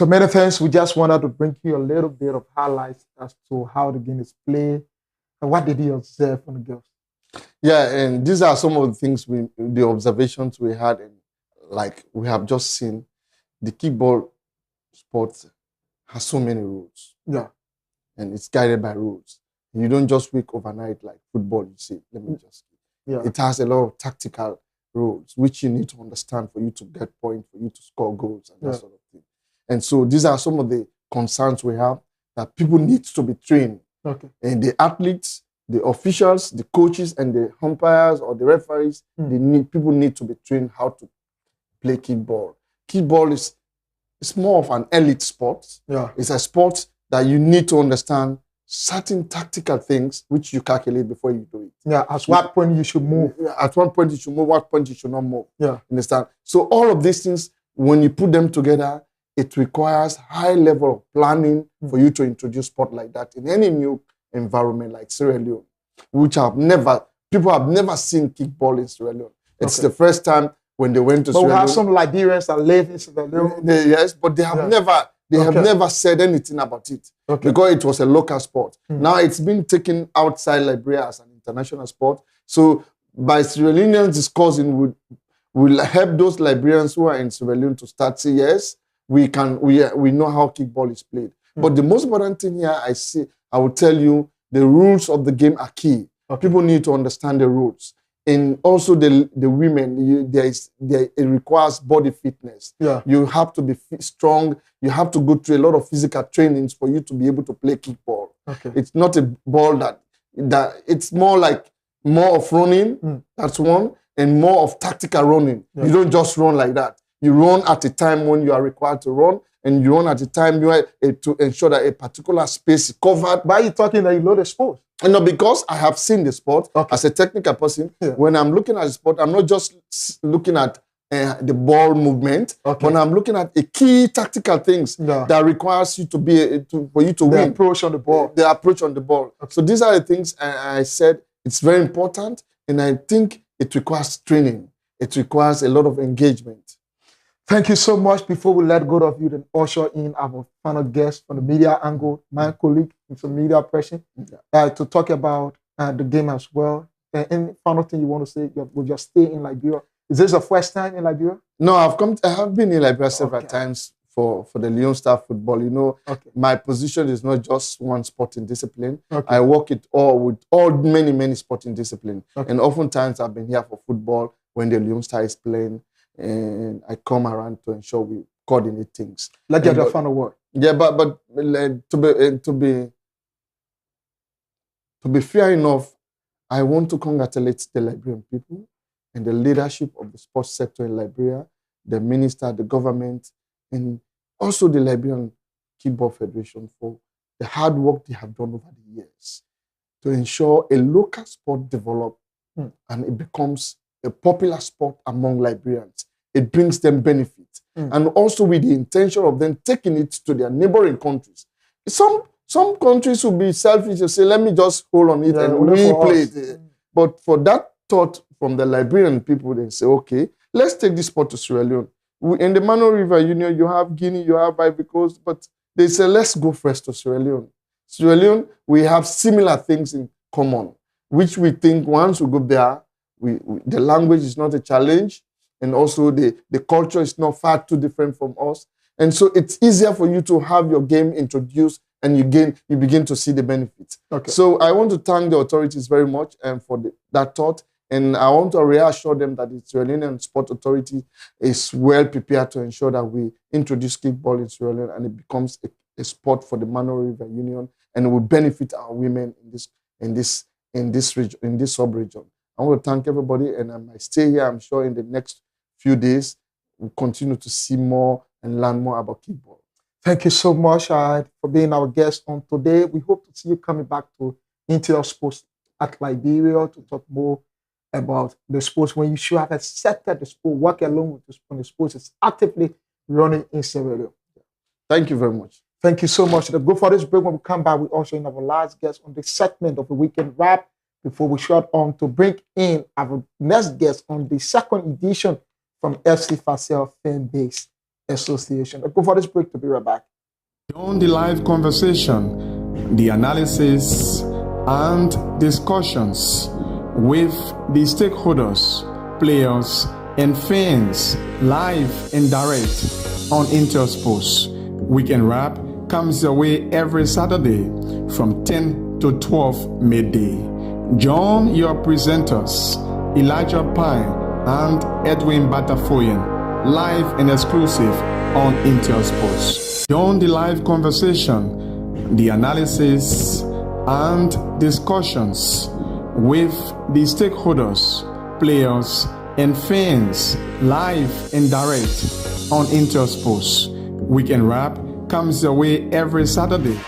So many things. We just wanted to bring you a little bit of highlights as to how the game is played and what did you observe from the girls. Yeah, and these are some of the things the observations we had, and like we have just seen, the kickball sport has so many rules. Yeah. And it's guided by rules. You don't just wake overnight like football, you see. Let me just. Yeah. It has a lot of tactical rules, which you need to understand for you to get points, for you to score goals, and that sort of thing. And so these are some of the concerns we have, that people need to be trained. Okay. And the athletes, the officials, the coaches, and the umpires or the referees, people need to be trained how to play kickball. Kickball is more of an elite sport. Yeah. It's a sport that you need to understand certain tactical things which you calculate before you do it. Yeah, at what point you should move. At what point you should move, what point you should not move. Yeah. Understand? So all of these things, when you put them together, it requires high level of planning for you to introduce sport like that in any new environment like Sierra Leone, which people have never seen kickball in Sierra Leone. It's the first time when they went to Sierra Leone. But we have some Liberians that live in Sierra Leone. Yes, but they have never said anything about it because it was a local sport. Now it's been taken outside Liberia as an international sport. So by Sierra Leoneans discussing will help those Liberians who are in Sierra Leone to start say, yes, we know how kickball is played. But the most important thing here, I will tell you, the rules of the game are key. People need to understand the rules. And also the women, it requires body fitness. Yeah. You have to be strong. You have to go through a lot of physical trainings for you to be able to play kickball. Okay. It's not a ball that it's more of running, that's one, and more of tactical running. Yeah. You don't just run like that. You run at a time when you are required to run, and you run at a time to ensure that a particular space is covered. Why are you talking that you know the sport? No, because I have seen the sport as a technical person. Yeah. When I'm looking at the sport, I'm not just looking at the ball movement. When I'm looking at a key tactical things that requires you for you to win. The approach on the ball. The approach on the ball. So these are the things I said it's very important, and I think it requires training. It requires a lot of engagement. Thank you so much. Before we let go of you, then usher in our final guest from the media angle, my colleague, who's a media person, to talk about the game as well. Any final thing you want to say with your stay in Liberia? Is this the first time in Liberia? No, I have been in Liberia several times for the Leone Star football. You know, my position is not just one sporting discipline. I work with many sporting disciplines. And oftentimes I've been here for football when the Leone Star is playing. And I come around to ensure we coordinate things. Let's get the final word. Yeah, but to be fair enough, I want to congratulate the Liberian people and the leadership of the sports sector in Liberia, the minister, the government, and also the Liberian Kickball Federation for the hard work they have done over the years to ensure a local sport develops and it becomes a popular sport among Liberians. It brings them benefit. And also with the intention of them taking it to their neighboring countries. Some countries will be selfish and say, let me just hold on it and we play it. But for that thought from the Liberian people, they say, okay, let's take this sport to Sierra Leone. In the Mano River Union, you have Guinea, you have Ivory Coast, but they say, let's go first to Sierra Leone. Sierra Leone, we have similar things in common, which we think once we go there, the language is not a challenge, and also the culture is not far too different from us. And so it's easier for you to have your game introduced and you begin to see the benefits. So I want to thank the authorities very much for that thought. And I want to reassure them that the Sierra Leonean Sport Authority is well prepared to ensure that we introduce kickball in Sierra Leone and it becomes a sport for the Mano River Union, and it will benefit our women in this region, in this sub-region. I want to thank everybody, and I might stay here. I'm sure in the next few days, we'll continue to see more and learn more about kickball. Thank you so much for being our guest on today. We hope to see you coming back to Intel Sports at Liberia to talk more about the sports when you should have accepted the sport, work along with the sports is actively running in Sierra Leone. Thank you very much. Thank you so much. Let's go for this break. When we come back, we also in our last guest on the segment of the Weekend Wrap before we shut on to bring in our next guest on the second edition from FC Fasel fan base. Association. I'll go for this break to be right back. On the live conversation, the analysis and discussions with the stakeholders, players, and fans live and direct on Intersports. Weekend Wrap comes your way every Saturday from 10 to 12 midday. Join your presenters, Elijah Pine and Edwin Batafoyan, live and exclusive on Intersports. Join the live conversation, the analysis and discussions with the stakeholders, players, and fans live and direct on Intersports. Weekend Wrap comes your way every Saturday.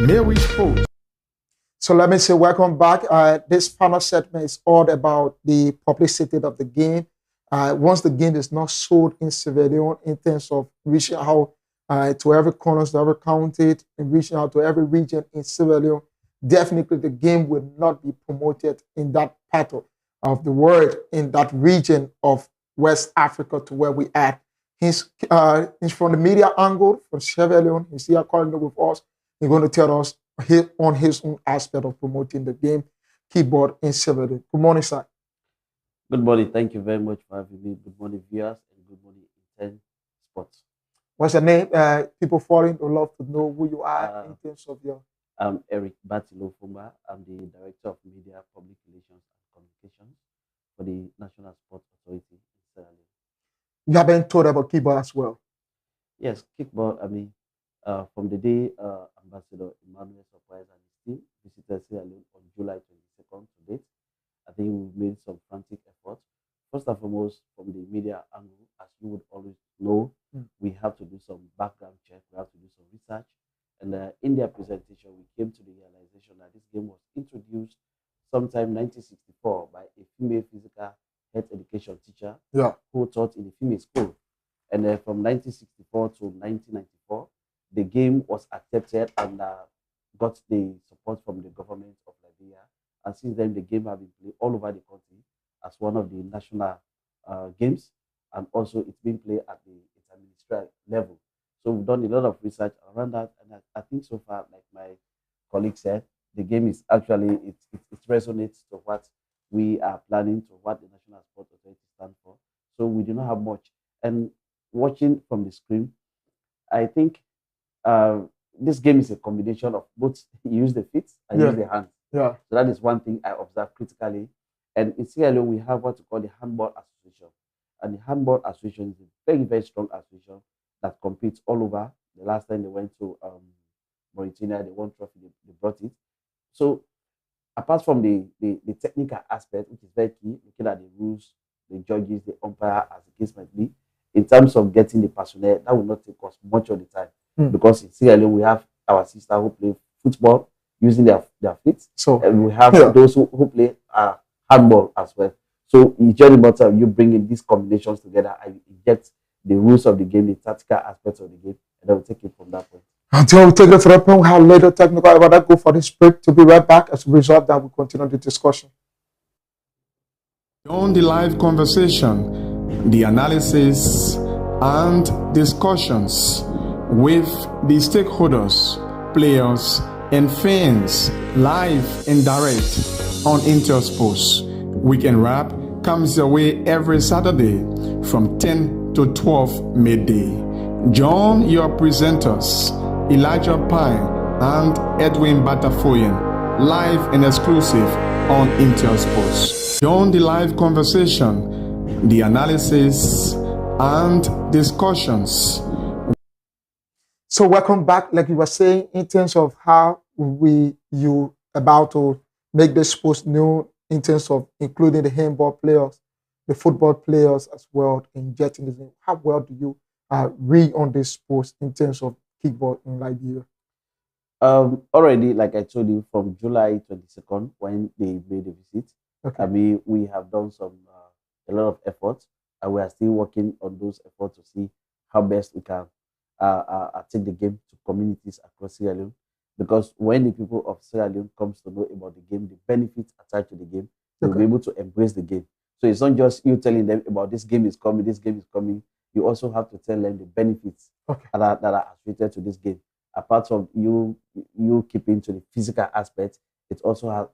Mary Sports. So let me say welcome back. This panel segment is all about the publicity of the game. Once the game is not sold in Sierra Leone, in terms of reaching out to every corner, to every county, and reaching out to every region in Sierra Leone, definitely the game will not be promoted in that part of the world, in that region of West Africa to where we at. He's from the media angle, from Sierra Leone. He's here calling with us. He's going to tell us on his own aspect of promoting the game, Kickball in Sierra Leone. Good morning, sir. Good morning. Thank you very much for having me. Good morning, viewers, and good morning, Inten Sports. What's your name? People following would love to know who you are in terms of your... I'm Eric Batilo Fumba. I'm the Director of Media, Public Relations, and Communications for the National Sports Authority in Sierra Leone. You have been told about Kickball as well? Yes, Kickball, from the day Ambassador Emmanuel Surprise and his team visited Sierra Leone on July 22nd to date, I think we've made some frantic efforts. First and foremost, from the media angle, as you would always know, we have to do some background check, we have to do some research. And in their presentation, we came to the realization that this game was introduced sometime 1964 by a female physical health education teacher who taught in a female school. And from 1964 to 1994, the game was accepted and got the support from the government of Liberia. And since then, the game has been played all over the country as one of the national games. And also, it's been played at the interministerial level. So we've done a lot of research around that. And I think so far, like my colleague said, the game is actually, it resonates to what we are planning, to what the National Sports Authority stands for. So we do not have much. And watching from the screen, I think this game is a combination of both you use the feet and use the hands. So that is one thing I observe critically. And in Sierra Leone, we have what we call the Handball Association. And the Handball Association is a very, very strong association that competes all over. The last time they went to Mauritania, they won trophy, they brought it. So apart from the technical aspect, which is very key, looking at the rules, the judges, the umpire, as the case might be, in terms of getting the personnel, that will not take us much of the time. Because in Sierra Leone, we have our sisters who play football using their feet. So, and we have those who play handball as well. So it's just a matter of you bringing these combinations together and get the rules of the game, the tactical aspects of the game, and then we'll take it from that point. Until we take it for a point, we have later technical about that. Go for this break to be right back. As a result, that we'll continue the discussion. On the live conversation, the analysis and discussions with the stakeholders, players, and fans live and direct on Intersports. Weekend Wrap comes your way every Saturday from 10 to 12 midday. Join your presenters, Elijah Pine and Edwin Batafoyen, live and exclusive on Intel Sports. Join the live conversation, the analysis, and discussions. So welcome back. Like you were saying, in terms of how you about to make this post new, in terms of including the handball players, the football players as well, injecting this in. How well do you read on this post in terms of kickball in Liberia? Already, like I told you, from July 22nd, when they made a visit, Okay. I mean, we have done a lot of efforts, and we are still working on those efforts to see how best we can take the game to communities across Sierra Leone. Because when the people of Sierra Leone comes to know about the game, the benefits attached to the game, they'll be able to embrace the game. So it's not just you telling them about this game is coming, this game is coming. You also have to tell them the benefits that are associated to this game. Apart from you keeping to the physical aspect, it also has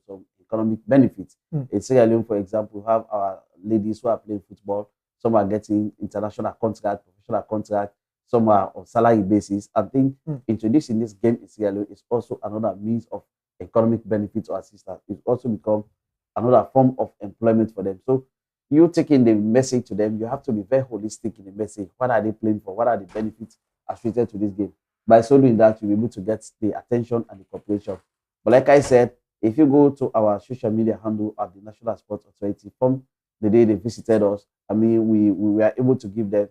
some economic benefits. In Sierra Leone, for example, we have our ladies who are playing football. Some are getting international contract, professional contract. Some are on salary basis. I think introducing this game in Sierra Leone is also another means of economic benefit to our sisters. It's also become another form of employment for them. So you taking the message to them, you have to be very holistic in the message. What are they playing for? What are the benefits associated to this game? By so doing that, you'll be able to get the attention and the cooperation. But like I said, if you go to our social media handle at the National Sports Authority, from the day they visited us, I mean, we were able to give them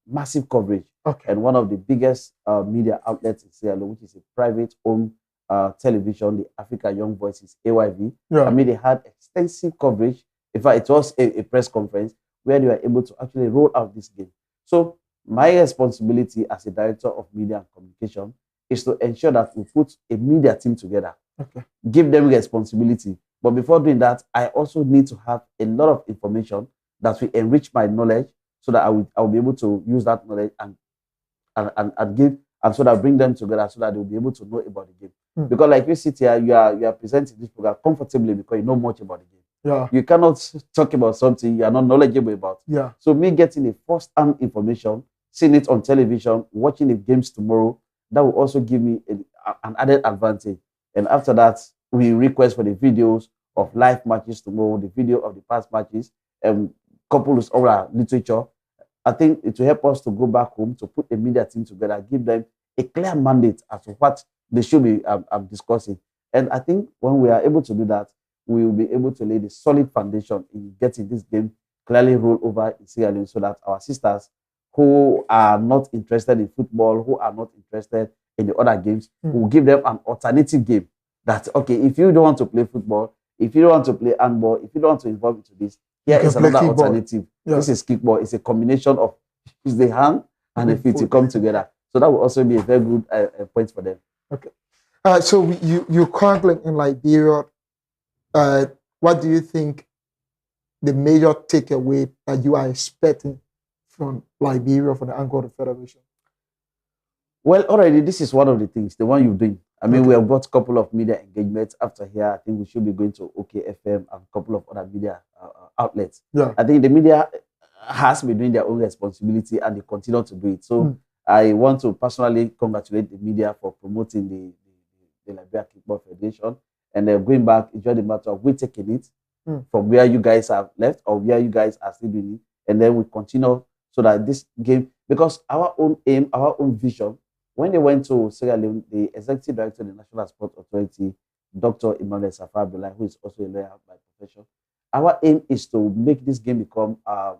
massive coverage. And one of the biggest media outlets in Sierra Leone, which is a private-owned television, the Africa Young Voices, AYV. I mean, they had extensive coverage. In fact, it was a press conference where they were able to actually roll out this game. So my responsibility as a director of media and communication is to ensure that we put a media team together, give them responsibility. But before doing that, I also need to have a lot of information that will enrich my knowledge, so that I will be able to use that knowledge and give, and so that I bring them together so that they'll be able to know about the game. Because like you sit here, you are presenting this program comfortably because you know much about the game. You cannot talk about something you are not knowledgeable about. So me getting the first-hand information, seeing it on television, watching the games tomorrow, that will also give me an added advantage. And after that, we request for the videos of live matches tomorrow, the video of the past matches, coupled with our literature. I think it will help us to go back home, to put a media team together, give them a clear mandate as to what they should be discussing. And I think when we are able to do that, we will be able to lay the solid foundation in getting this game clearly rolled over in Sierra Leone, so that our sisters who are not interested in football, who are not interested in the other games, will give them an alternative game. That, okay, if you don't want to play football, if you don't want to play handball, if you don't want to involve into this, here is another alternative. This is kickball. It's a combination of the hand and the feet to come together. So that will also be a very good point for them. So you're currently in Liberia. What do you think the major takeaway that you are expecting from Liberia, from the angle of the Federation? Well, already this is one of the things, the one you're doing. I mean, we have got a couple of media engagements after here. I think we should be going to OKFM and a couple of other media outlets. I think the media has been doing their own responsibility, and they continue to do it. So I want to personally congratulate the media for promoting the Liberia Kickball Federation. And then going back, it's just a matter of we taking it from where you guys have left or where you guys are still doing it. And then we continue so that this game, because our own aim, our own vision, when they went to Sierra Leone, the executive director of the National Sports Authority, Dr. Emmanuel Safar Abdullahi, who is also a lawyer by profession, our aim is to make this game become a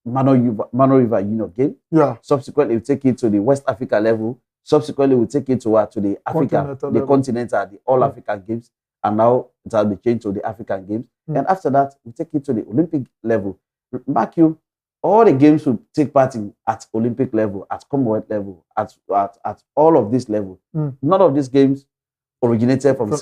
Mano River Union game. Subsequently, we take it to the West Africa level. Subsequently, we take it to the Africa, the continental, the All African Games. And now it has been changed to the African Games. And after that, we take it to the Olympic level. Mark you, all the games will take part in at Olympic level, at Commonwealth level, at all of this level. None of these games originated from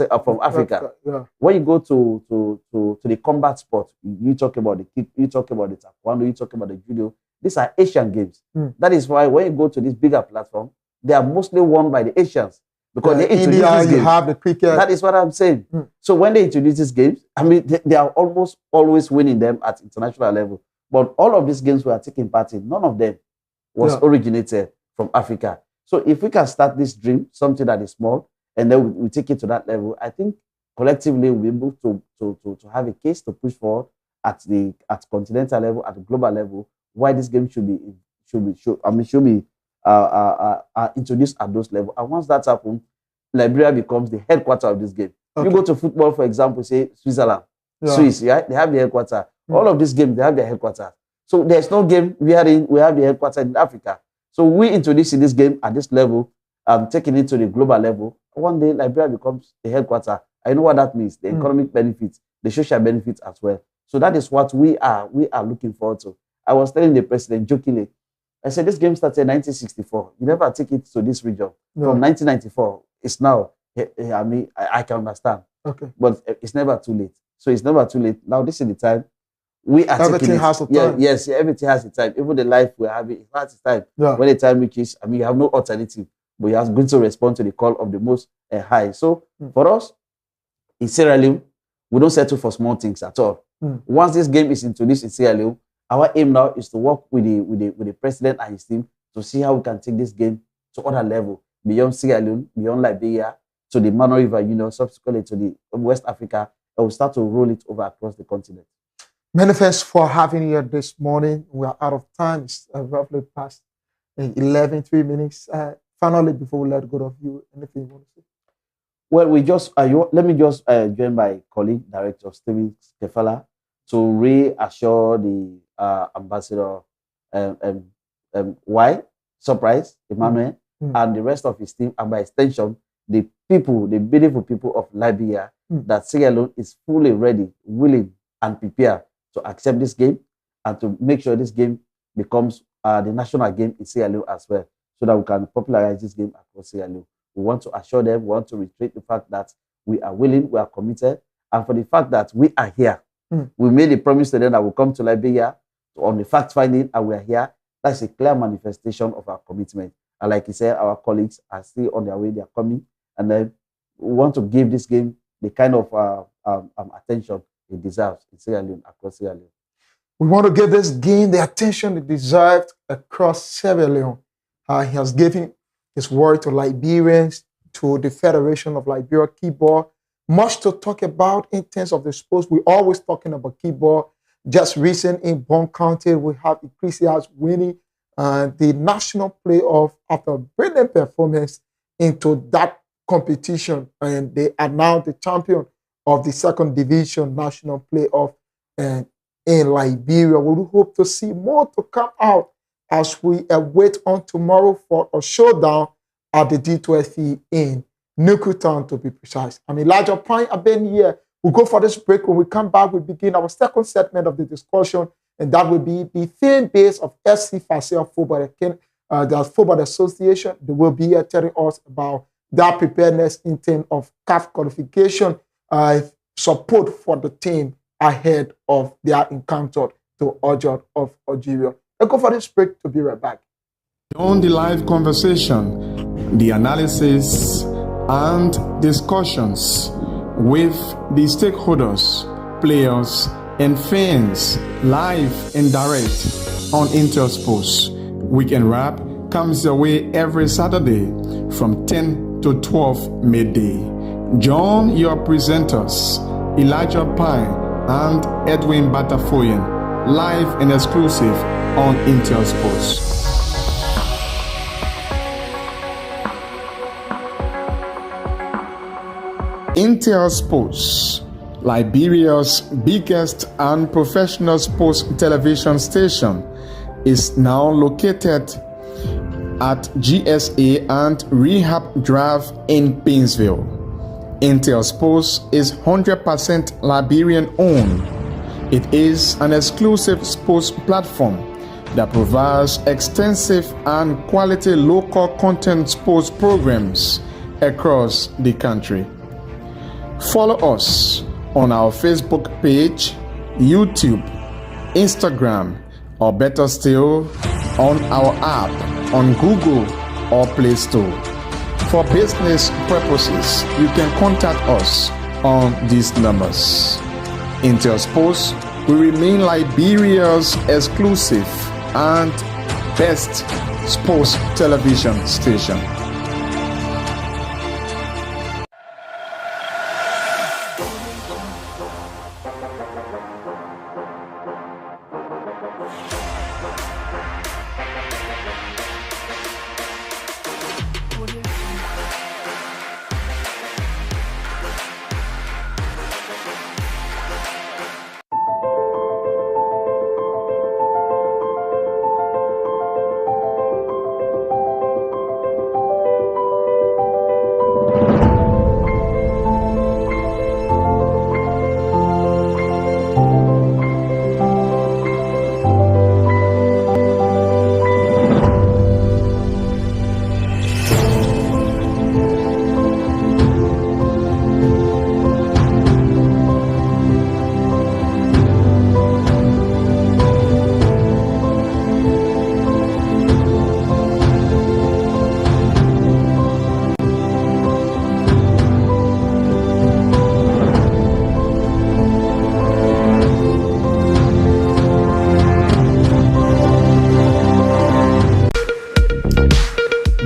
Africa. When you go to the combat sport, you talk about the kick, you talk about the taekwondo, you talk about the judo. These are Asian games. That is why when you go to this bigger platform, they are mostly won by the Asians. Because they introduce India, these games. you have the cricket. That is what I'm saying. So when they introduce these games, I mean, they are almost always winning them at international level. But all of these games we are taking part in, none of them was originated from Africa. So if we can start this dream, something that is small, and then we take it to that level, I think collectively we'll be able to have a case to push forward at continental level, at the global level, why this game should be introduced at those levels. And once that happens, Liberia becomes the headquarter of this game. Okay. You go to football, for example, say Switzerland, Swiss, yeah, they have the headquarter. All of these games, they have their headquarters. So there's no game we have the headquarters in Africa. So we introducing this game at this level, taking it to the global level. One day, Liberia becomes the headquarter. I know what that means, the economic benefits, the social benefits as well. So that is what we are looking forward to. I was telling the president jokingly, I said, this game started in 1964. You never take it to this region. From 1994, it's now, I mean, I can understand. Okay. But it's never too late. So it's never too late. Now, this is the time. We are everything has a time. Yes, everything has a time. Even the life we're having, it has a time. Yeah. When the time reaches, I mean, you have no alternative, but you are going to respond to the call of the Most High. So for us, in Sierra Leone, we don't settle for small things at all. Once this game is introduced in Sierra Leone, our aim now is to work with the president and his team to see how we can take this game to other level, beyond Sierra Leone, beyond Liberia, to the Mano River, subsequently to the West Africa, and we'll start to roll it over across the continent. Many thanks for having you here this morning. We are out of time. It's roughly past 11, 3 minutes. Finally, before we let go of you, anything you want to say? Well, let me just join my colleague, Director Steven Kefala, to reassure the Ambassador Surprise, Emmanuel, and the rest of his team, and by extension, the beautiful people of Liberia, that Sierra Leone is fully ready, willing, and prepared to accept this game and to make sure this game becomes the national game in Sierra Leone as well, so that we can popularize this game across Sierra Leone. We want to assure them, we want to reiterate the fact that we are willing, we are committed, and for the fact that we are here. We made a promise to them that we'll come to Liberia on the fact-finding, and we are here. That's a clear manifestation of our commitment. And like you said, our colleagues are still on their way, they are coming, and then we want to give this game the kind of attention it deserves in Sierra Leone, across Sierra Leone. We want to give this game the attention it deserves across Sierra Leone. He has given his word to Liberians, to the Federation of Liberia Kickball. Much to talk about in terms of the sports. We're always talking about kickball. Just recent in Bon County, we have Ecclesias winning the national playoff after a brilliant performance into that competition. And they are now the champion of the second division national playoff in Liberia. We hope to see more to come out as we await on tomorrow for a showdown at the D12 in Nukutown, to be precise. I'm Elijah Pine. I've been here. We'll go for this break. When we come back, we begin our second segment of the discussion, and that will be the fan base of FC Fasel Football, the Football Association. They will be here telling us about their preparedness in terms of CAF qualification, support for the team ahead of their encounter to Ojo of Algeria. Let's go for this break to be right back. On the live conversation, the analysis and discussions with the stakeholders, players, and fans, live and direct on Intersports. Weekend Wrap comes your way every Saturday from 10 to 12 midday. Join your presenters, Elijah Pine and Edwin Batafoyen, live and exclusive on Intersports. Intersports, Liberia's biggest and professional sports television station, is now located at GSA and Rehab Drive in Painesville. Intersports is 100% Liberian owned. It is an exclusive sports platform that provides extensive and quality local content sports programs across the country. Follow us on our Facebook page, YouTube, Instagram, or better still, on our app on Google or Play Store. For business purposes, you can contact us on these numbers. Intersports will remain Liberia's exclusive and best sports television station.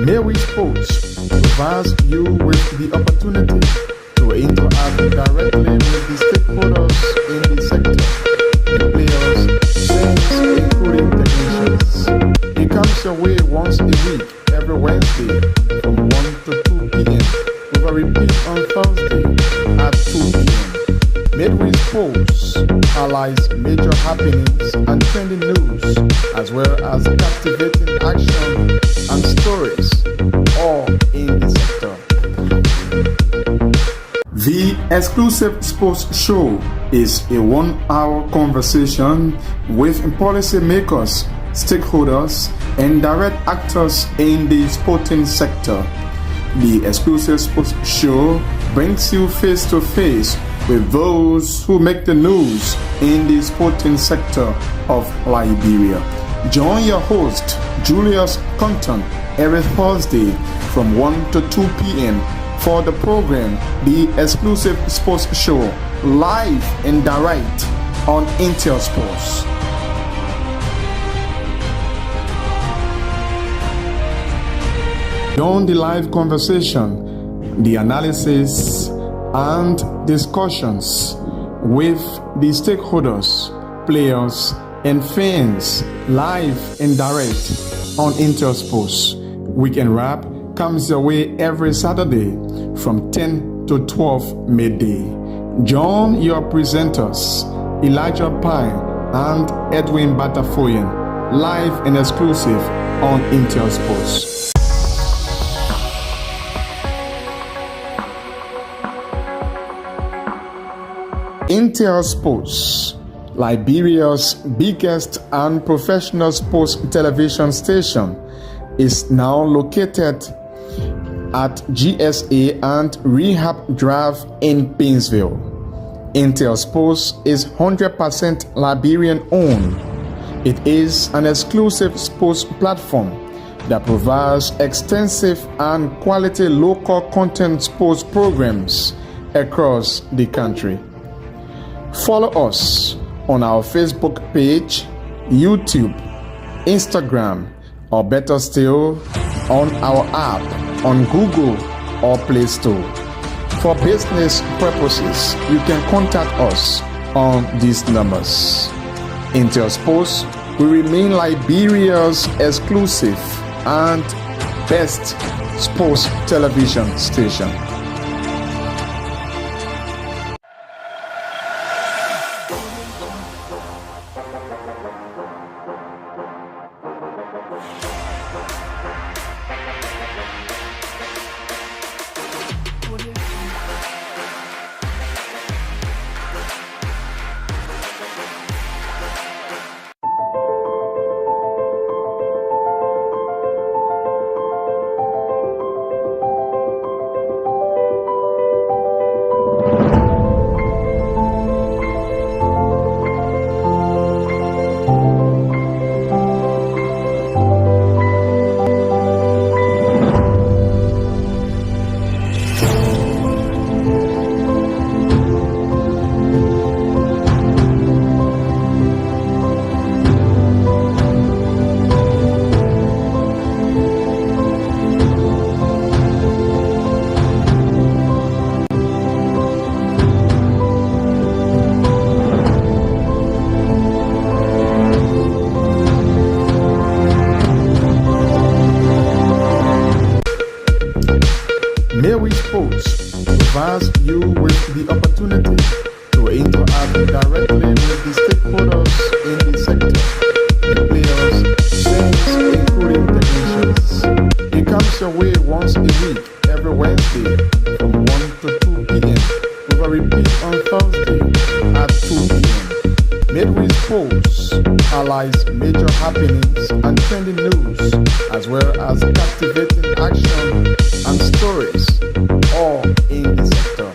Mary Sports provides you with the opportunity to interact directly with the stakeholders in the sector, the players, fans, including technicians. It comes your way once a week, every Wednesday from 1 to 2 p.m. with a repeat on Thursday at 2 p.m. Midway Sports highlights major happenings and trending news, as well as captivating action and stories, all in the sector. The exclusive sports show is a 1-hour conversation with policymakers, stakeholders, and direct actors in the sporting sector. The exclusive sports show brings you face to face with those who make the news in the sporting sector of Liberia. Join your host, Julius Compton, every Thursday from 1 to 2 p.m. for the program, The Exclusive Sports Show, live and direct on Intel Sports. During the live conversation, the analysis and discussions with the stakeholders, players, and fans, live and direct on Intel Sports. Weekend Wrap comes your way every Saturday from 10 to 12 midday. Join your presenters, Elijah Pine and Edwin Batafoyan, live and exclusive on Intel Sports. Intel Sports, Liberia's biggest and professional sports television station, is now located at GSA and Rehab Drive in Painesville. Intel Sports is 100% Liberian owned. It is an exclusive sports platform that provides extensive and quality local content sports programs across the country. Follow us on our Facebook page, YouTube, Instagram, or better still, on our app on Google or Play Store. For business purposes, you can contact us on these numbers. Intel Sports will remain Liberia's exclusive and best sports television station. interact directly with the stakeholders in the sector, the players, fans, including technicians. It comes your way once a week, every Wednesday from 1 to 2 p.m. with a repeat on Thursday at 2 p.m. Midweek polls highlights major happenings and trending news, as well as captivating action and stories, all in the sector.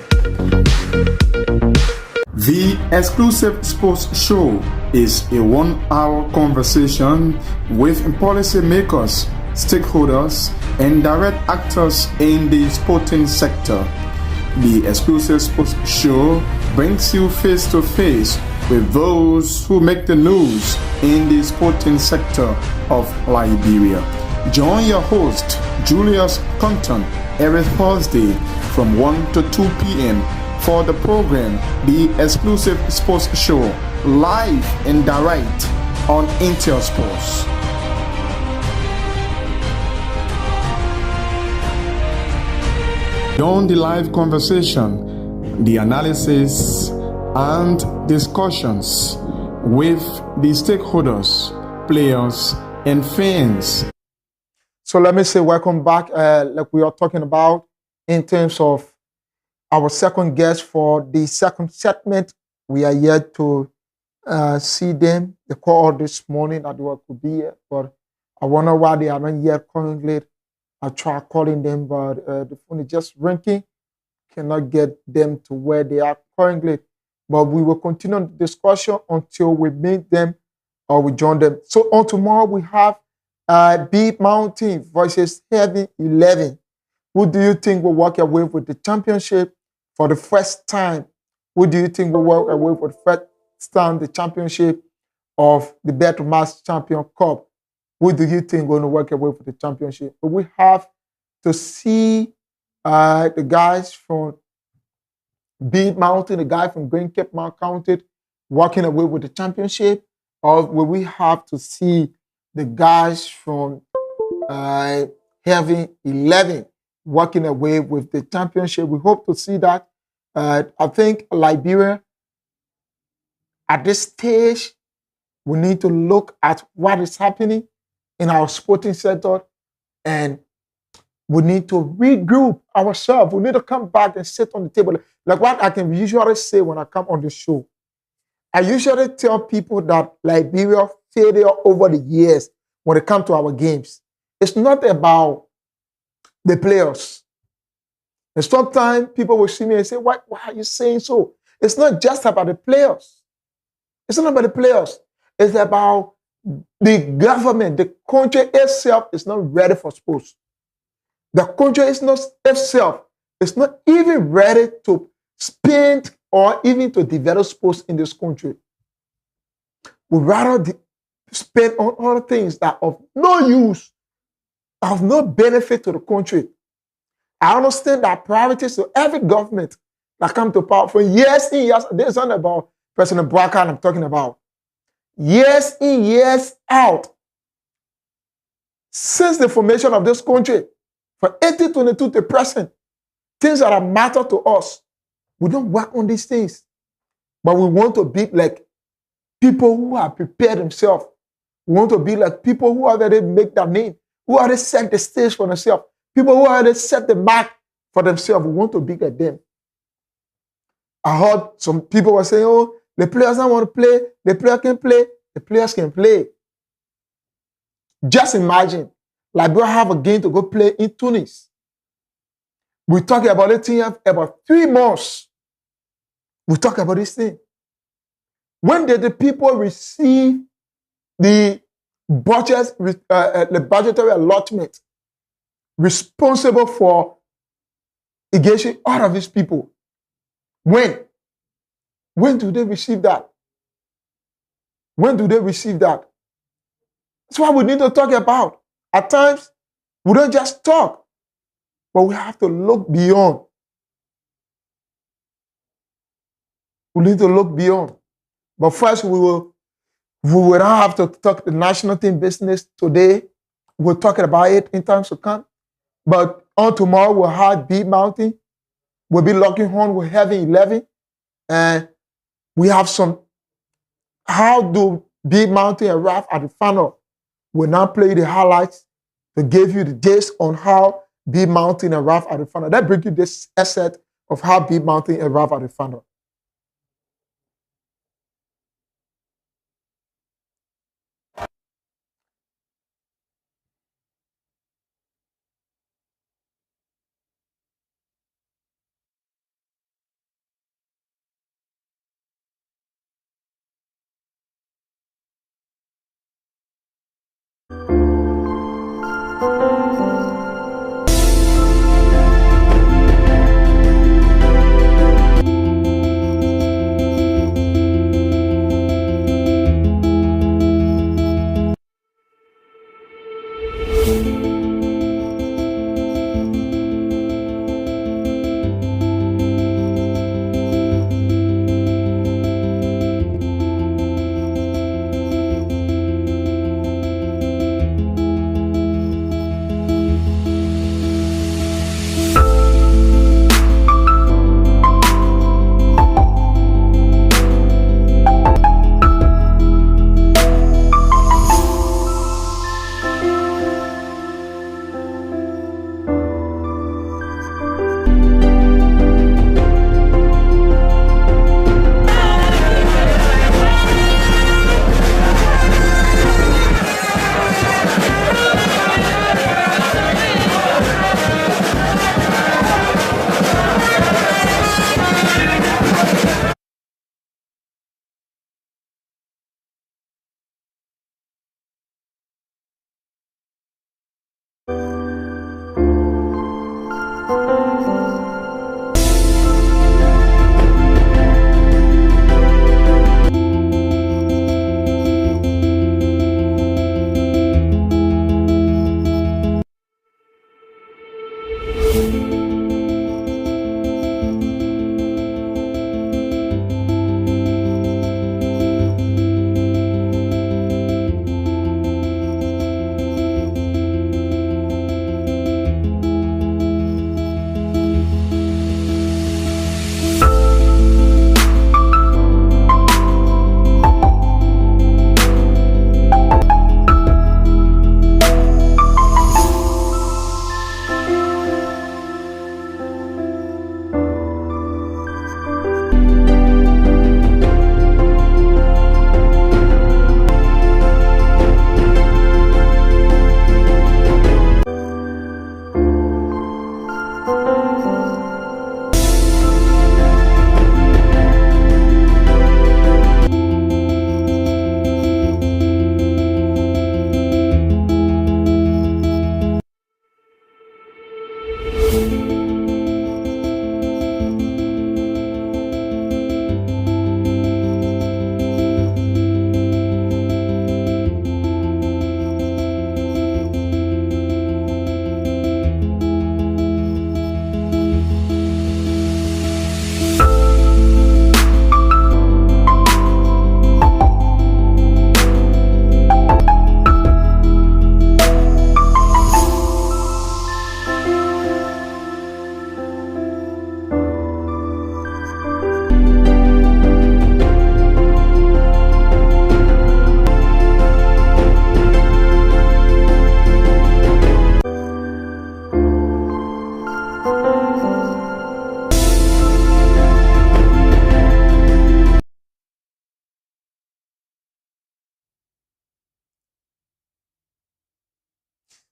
The exclusive sports show is a 1-hour conversation with policymakers, stakeholders, and direct actors in the sporting sector. The exclusive sports show brings you face to face with those who make the news in the sporting sector of Liberia. Join your host, Julius Compton, every Thursday from 1 to 2 p.m. for the program, The Exclusive Sports Show, live and direct on Intel Sports. During the live conversation, the analysis and discussions with the stakeholders, players, and fans. So let me say welcome back. Like we are talking about in terms of our second guest for the second segment. We are yet to see them. They called this morning that they could be here, but I wonder why they are not yet calling late. I tried calling them, but the phone is just ringing. Cannot get them to where they are currently. But we will continue the discussion until we meet them or we join them. So on tomorrow we have Beat Mountain versus Heavy 11. Who do you think will walk away with the championship for the first time? Who do you think will walk away for the first time the championship of the Battle Mass Champion Cup? Who do you think going to walk away for the championship? But we have to see the guys from Beat Mountain, the guy from Green Cape Mount County, walking away with the championship, or will we have to see the guys from Heavy 11 walking away with the championship? We hope to see that. I think Liberia, at this stage, we need to look at what is happening in our sporting sector, and we need to regroup ourselves. We need to come back and sit on the table. Like what I can usually say when I come on the show. I usually tell people that Liberia failure over the years when it comes to our games. It's not about the players. And sometimes people will see me and say, why are you saying so? It's not just about the players. It's not about the players. It's about the government. The country itself is not ready for sports. The country is not itself. It's not even ready to spend or even to develop sports in this country. We'd rather spend on other things that are of no use, of no benefit to the country. I understand that priorities to every government that come to power for years in years. This is not about President Bouaka I'm talking about. Years in, years out. Since the formation of this country, from 1822 to present, things that are matter to us, we don't work on these things. But we want to be like people who have prepared themselves. We want to be like people who already make their name, who already set the stage for themselves, people who already set the mark for themselves. We want to be like them. I heard some people were saying, oh, the players don't want to play, the player can play, the players can play. Just imagine, Liberia have a game to go play in Tunis. We talk about it in about 3 months. We talk about this thing. When did the people receive the budget, the budgetary allotment responsible for engaging all of these people? When? When do they receive that? When do they receive that? That's what we need to talk about. At times, we don't just talk, but we have to look beyond. We need to look beyond. But first, we will not have to talk the national team business today. We're talking about it in times to come. But on tomorrow, we'll have Beat Mountain. We'll be locking horn with Heavy 11. And We have some, how do Big Mountain and Raf at the final? We'll now play the highlights to give you the gist on how Big Mountain and Raf at the final. That brings you this asset of how Big Mountain and Raf at the final.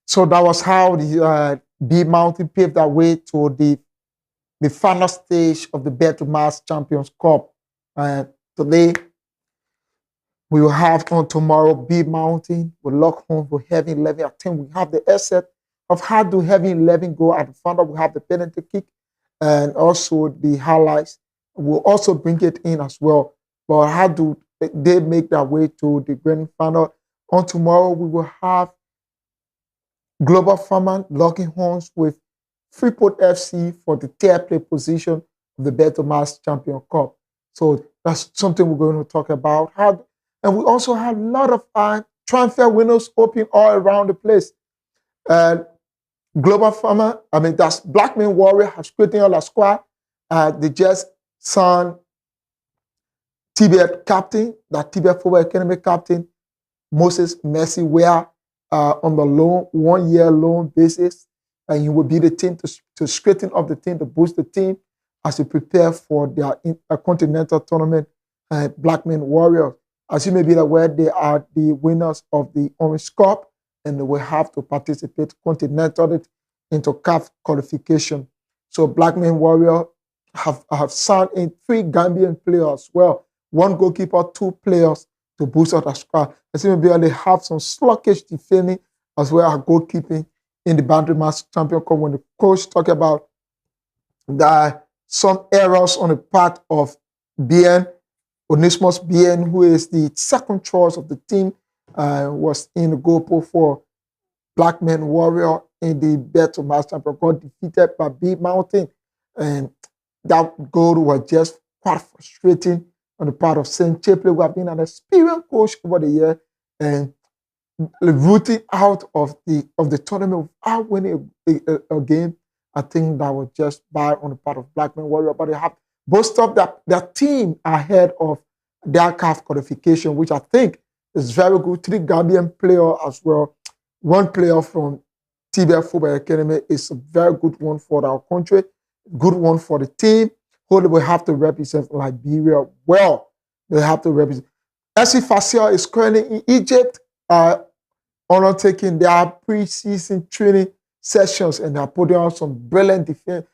So that was how the B Mountain paved their way to the final stage of the Battle Mass Champions Cup. Today, we will have on tomorrow B Mountain. We'll lock home for Heavy 11. I think we have the asset of how do Heavy 11 go at the final. We have the penalty kick and also the highlights. We'll also bring it in as well. But how do they make their way to the grand final? On tomorrow, we will have Global Farmer locking horns with Freeport FC for the third place position of the Battle Mass Champion Cup. So that's something we're going to talk about. And we also have a lot of transfer windows open all around the place. Global Farmer, that's Blackman Warrior has created all a squad. They just signed Tibet captain, that Tibet Football Academy captain, Moses Messi, were on the loan, 1 year loan basis, and he will be the team to straighten up the team, to boost the team as they prepare for their continental tournament, Blackman Warriors. As you may be aware, they are the winners of the Orange Cup, and they will have to participate continentally into CAF qualification. So Blackman Warrior have signed in 3 Gambian players. Well, 1 goalkeeper, 2 players to boost out the squad. As you may be, they have some sluggish defending as well as goalkeeping in the Boundary Match Champion Cup. When the coach talked about some errors on the part of BN, Onismos BN, who is the second choice of the team, was in the goal post for Blackman Warrior in the Battle Match Champion, got defeated by B Mountain. And that goal was just quite frustrating on the part of St. Chipley, who have been an experienced coach over the year, and rooting out of the tournament without winning a game. I think that was just bad on the part of Blackman Warrior, but they have boosted their team ahead of their CAF qualification, which I think is very good. 3 Gambian players as well. 1 player from Tibet Football Academy is a very good one for our country, good one for the team, who will have to represent Liberia well. They have to represent. SC Facia is currently in Egypt, undertaking their pre-season training sessions, and they're putting on some brilliant defense,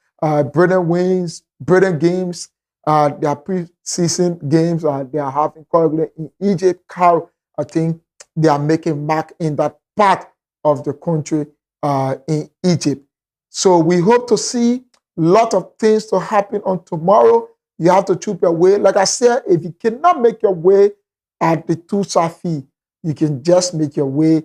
brilliant wins, brilliant games. Their pre-season games they are having currently in Egypt. Cairo, I think they are making mark in that part of the country in Egypt. So we hope to see a lot of things to happen on tomorrow. You have to choose your way. Like I said, if you cannot make your way at the Tusafi, you can just make your way,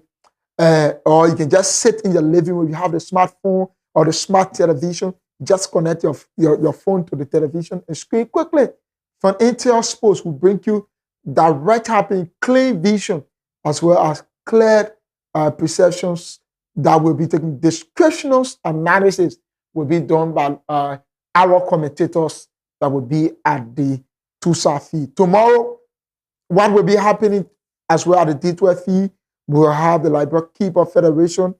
or you can just sit in your living room. You have the smartphone or the smart television. Just connect your phone to the television and screen quickly. From Intel Sports will bring you direct happening, clean vision, as well as clear perceptions that will be taken. Descriptions analysis will be done by our commentators that will be at the Tusafi. Tomorrow, what will be happening as well at the D12E, we will have the Liberia Keeper Federation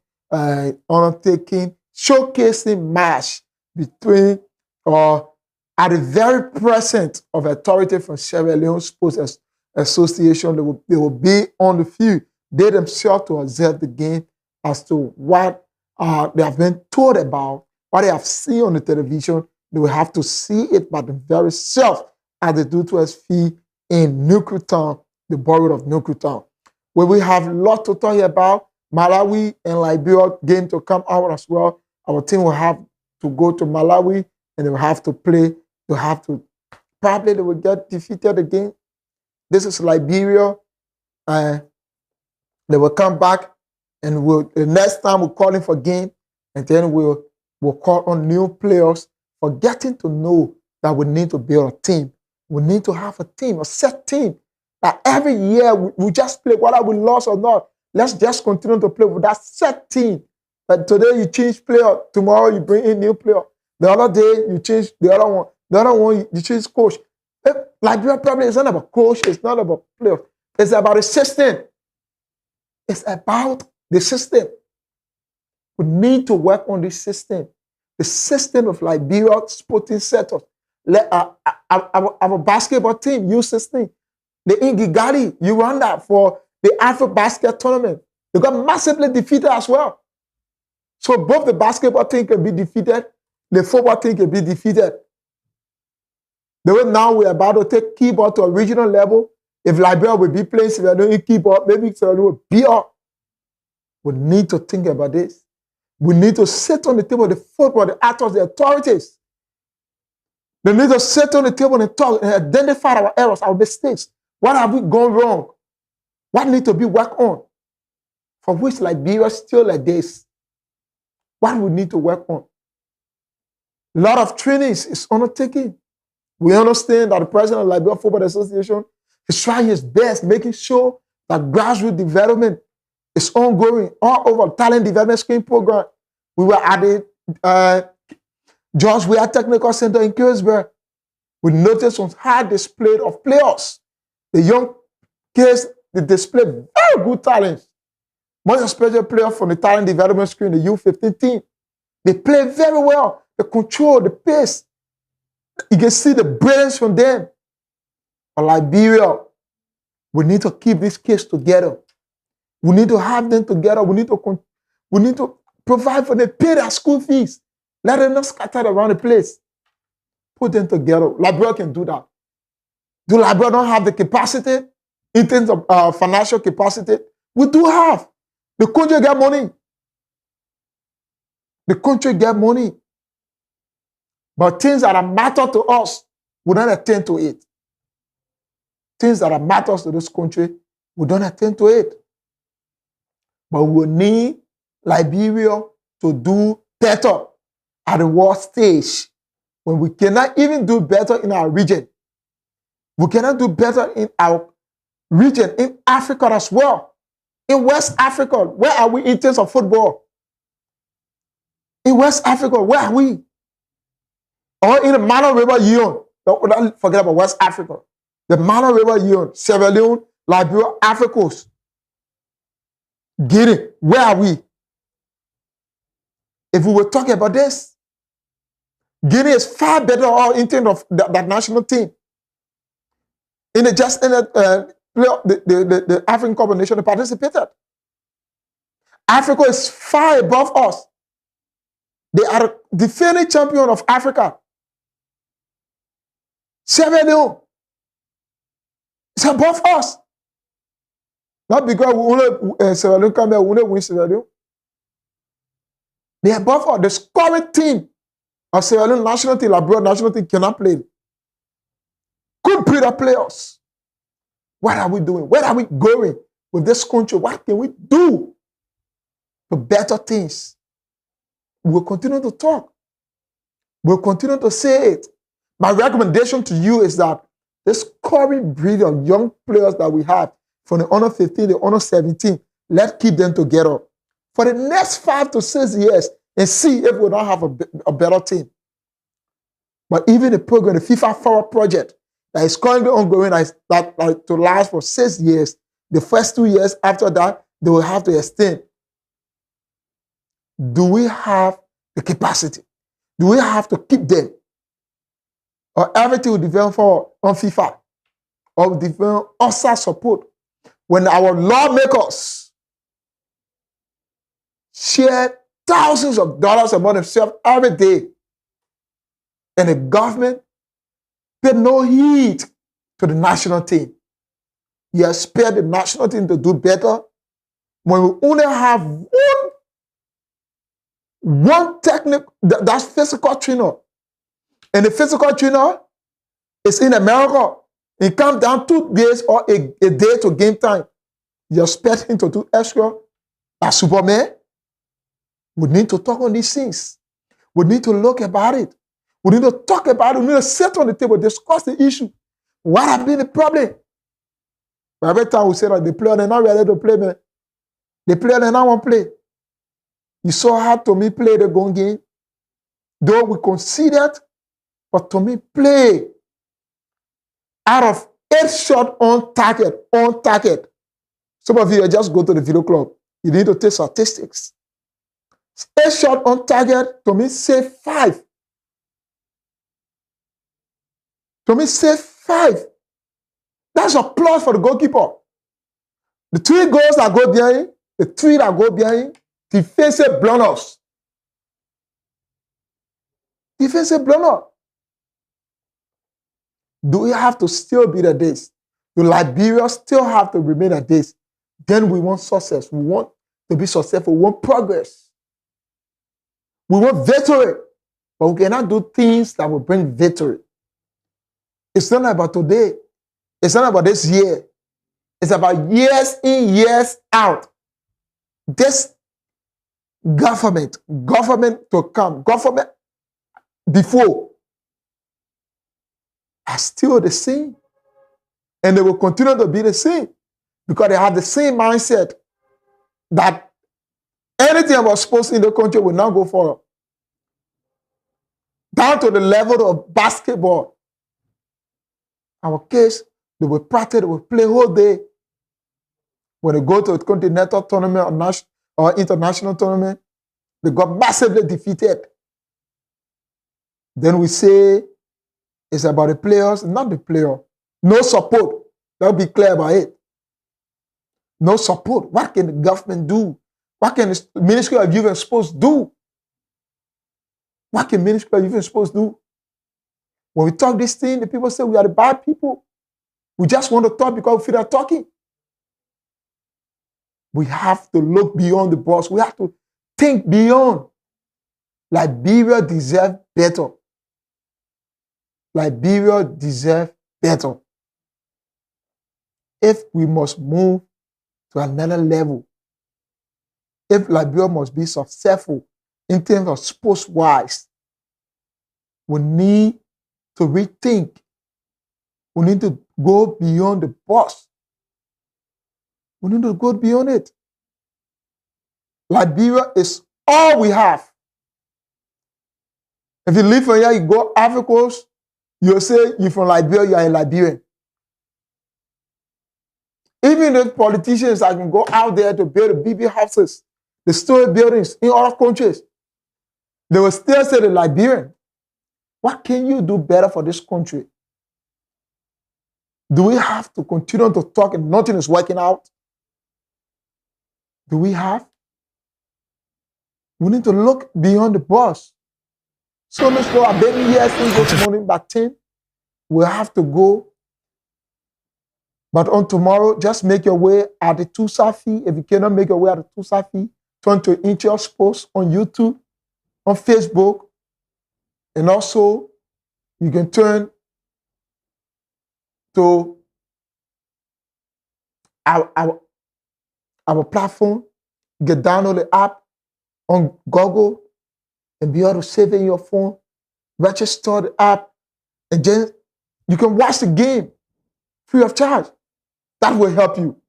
undertaking showcasing match between at the very presence of authority from Sierra Leone Sports Association. They will be on the field. They themselves to observe the game as to what they have been told about, what they have seen on the television. They will have to see it by the very self at the D12E in Nukutown, the borough of Nukutown, where we have a lot to talk about. Malawi and Liberia game to come out as well. Our team will have to go to Malawi and they will have to play. Probably they will get defeated again. This is Liberia. They will come back and the next time we're calling for game, and then we'll call on new players for getting to know that we need to build a team. We need to have a team, a set team. That every year we just play, whether we lost or not. Let's just continue to play with that set team. But today you change player, tomorrow you bring in new player. The other day you change the other one. The other one you change coach. Liberia problem is not about coach, it's not about player. It's about the system. It's about the system. We need to work on this system. The system of Liberia sporting setup. Our basketball team use system. The Ingigali, you run that for the Afro Basket tournament. They got massively defeated as well. So both the basketball team can be defeated, the football team can be defeated. The way now we're about to take keyboard to a regional level. If Liberia will be playing Sierra Leone keyboard, maybe Sierra Leone will be up. We need to think about this. We need to sit on the table, the football, the actors, the authorities. They need to sit on the table and talk and identify our errors, our mistakes. What have we gone wrong? What needs to be worked on? For which Liberia still like this? What we need to work on? A lot of trainings is undertaken. We understand that the president of Liberia Football Association is trying his best, making sure that grassroots development is ongoing all over talent development scheme program. We were at the George Weah Technical Center in Kingsburg. We noticed some high display of players The young kids, they display very good talents. Most especially players from the talent development screen, the U15 team. They play very well. They control the pace. You can see the brilliance from them. For Liberia, we need to keep these kids together. We need to have them together. We need to provide for them, pay their school fees. Let them not scatter around the place. Put them together. Liberia can do that. Do Liberia not have the capacity in terms of financial capacity? We do have. The country get money. The country get money. But things that matter to us, we don't attend to it. Things that matter to this country, we don't attend to it. But we need Liberia to do better at the world stage. When we cannot even do better in our region. We cannot do better in our region, in Africa as well. In West Africa, where are we in terms of football? In West Africa, where are we? Or in the Mano River Union. Don't forget about West Africa. The Mano River Union, Sierra Leone, Liberia, Africa Coast. Guinea, where are we? If we were talking about this, Guinea is far better in terms of that national team. The African Cup of Nations participated. Africa is far above us. They are the defending champion of Africa. Sierra Leone is above us. Not because we only Sierra Leone come here, we only win Sierra Leone. They are above us. The scoring team of Sierra Leone national team, Liberia national team cannot play. Good breeder players. What are we doing? Where are we going with this country? What can we do to better things? We'll continue to talk. We'll continue to say it. My recommendation to you is that this current breed of young players that we have from the under 15, the under 17, let's keep them together for the next 5 to 6 years and see if we don't have a better team. But even the program, the FIFA Forward project, that is currently ongoing, that to last for 6 years. The first 2 years after that, they will have to extend. Do we have the capacity? Do we have to keep them? Or everything will develop on FIFA? Or develop outside support? When our lawmakers share thousands of dollars among themselves every day, and the government pay no heed to the national team. You expect the national team to do better when we only have one technical, that's physical trainer. And the physical trainer is in America. He comes down 2 days or a day to game time. You expect him to do extra. That's Superman. We need to talk on these things. We need to look about it. We need to talk about it. We need to sit on the table, discuss the issue. What has been the problem? But every time we say that the player, they're not ready to play, man. The player, they not want to play. You saw how Tommy played the gun game. Though we considered, but Tommy played out of 8 shots on target. Some of you just go to the video club. You need to take statistics. 8 shots on target, Tommy saved 5. Tommy saved 5. That's applause for the goalkeeper. The 3 goals that go behind, the 3 that go behind, defensive blunders. Defensive blunder. Do we have to still be at this? Do Liberia still have to remain at this? Then we want success. We want to be successful. We want progress. We want victory. But we cannot do things that will bring victory. It's not about today. It's not about this year. It's about years in, years out. This government to come, government before are still the same. And they will continue to be the same because they have the same mindset that anything about sports in the country will not go forward. Down to the level of basketball. Our kids They will practice, they will play whole day. When they go to a continental tournament or international tournament, they got massively defeated. Then we say it's about the players, not the player. No support. Let's be clear about it. No support. What can the government do? What can the Ministry of Youth and Sports do? What can Ministry of Youth and Sports do? When we talk this thing, the people say we are the bad people. We just want to talk because we feel like talking. We have to look beyond the box. We have to think beyond. Liberia deserves better. Liberia deserves better. If we must move to another level, if Liberia must be successful in terms of sports-wise, we need to rethink. We need to go beyond the box. We need to go beyond it. Liberia is all we have. If you live from here, you go Africa, you'll say you're from Liberia, you are a Liberian. Even the politicians that can go out there to build the BB houses, the story buildings in other countries, they will still say the Liberian. What can you do better for this country? Do we have to continue to talk and nothing is working out? Do we have? We need to look beyond the box. So much for our baby here since this morning by 10. We'll have to go. But on tomorrow, just make your way at the Tusafi. If you cannot make your way at the Tusafi, turn to Inter Sports on YouTube, on Facebook, and also you can turn to our platform. You can download the app on Google and be able to save it in your phone, register the app, and then you can watch the game free of charge. That will help you.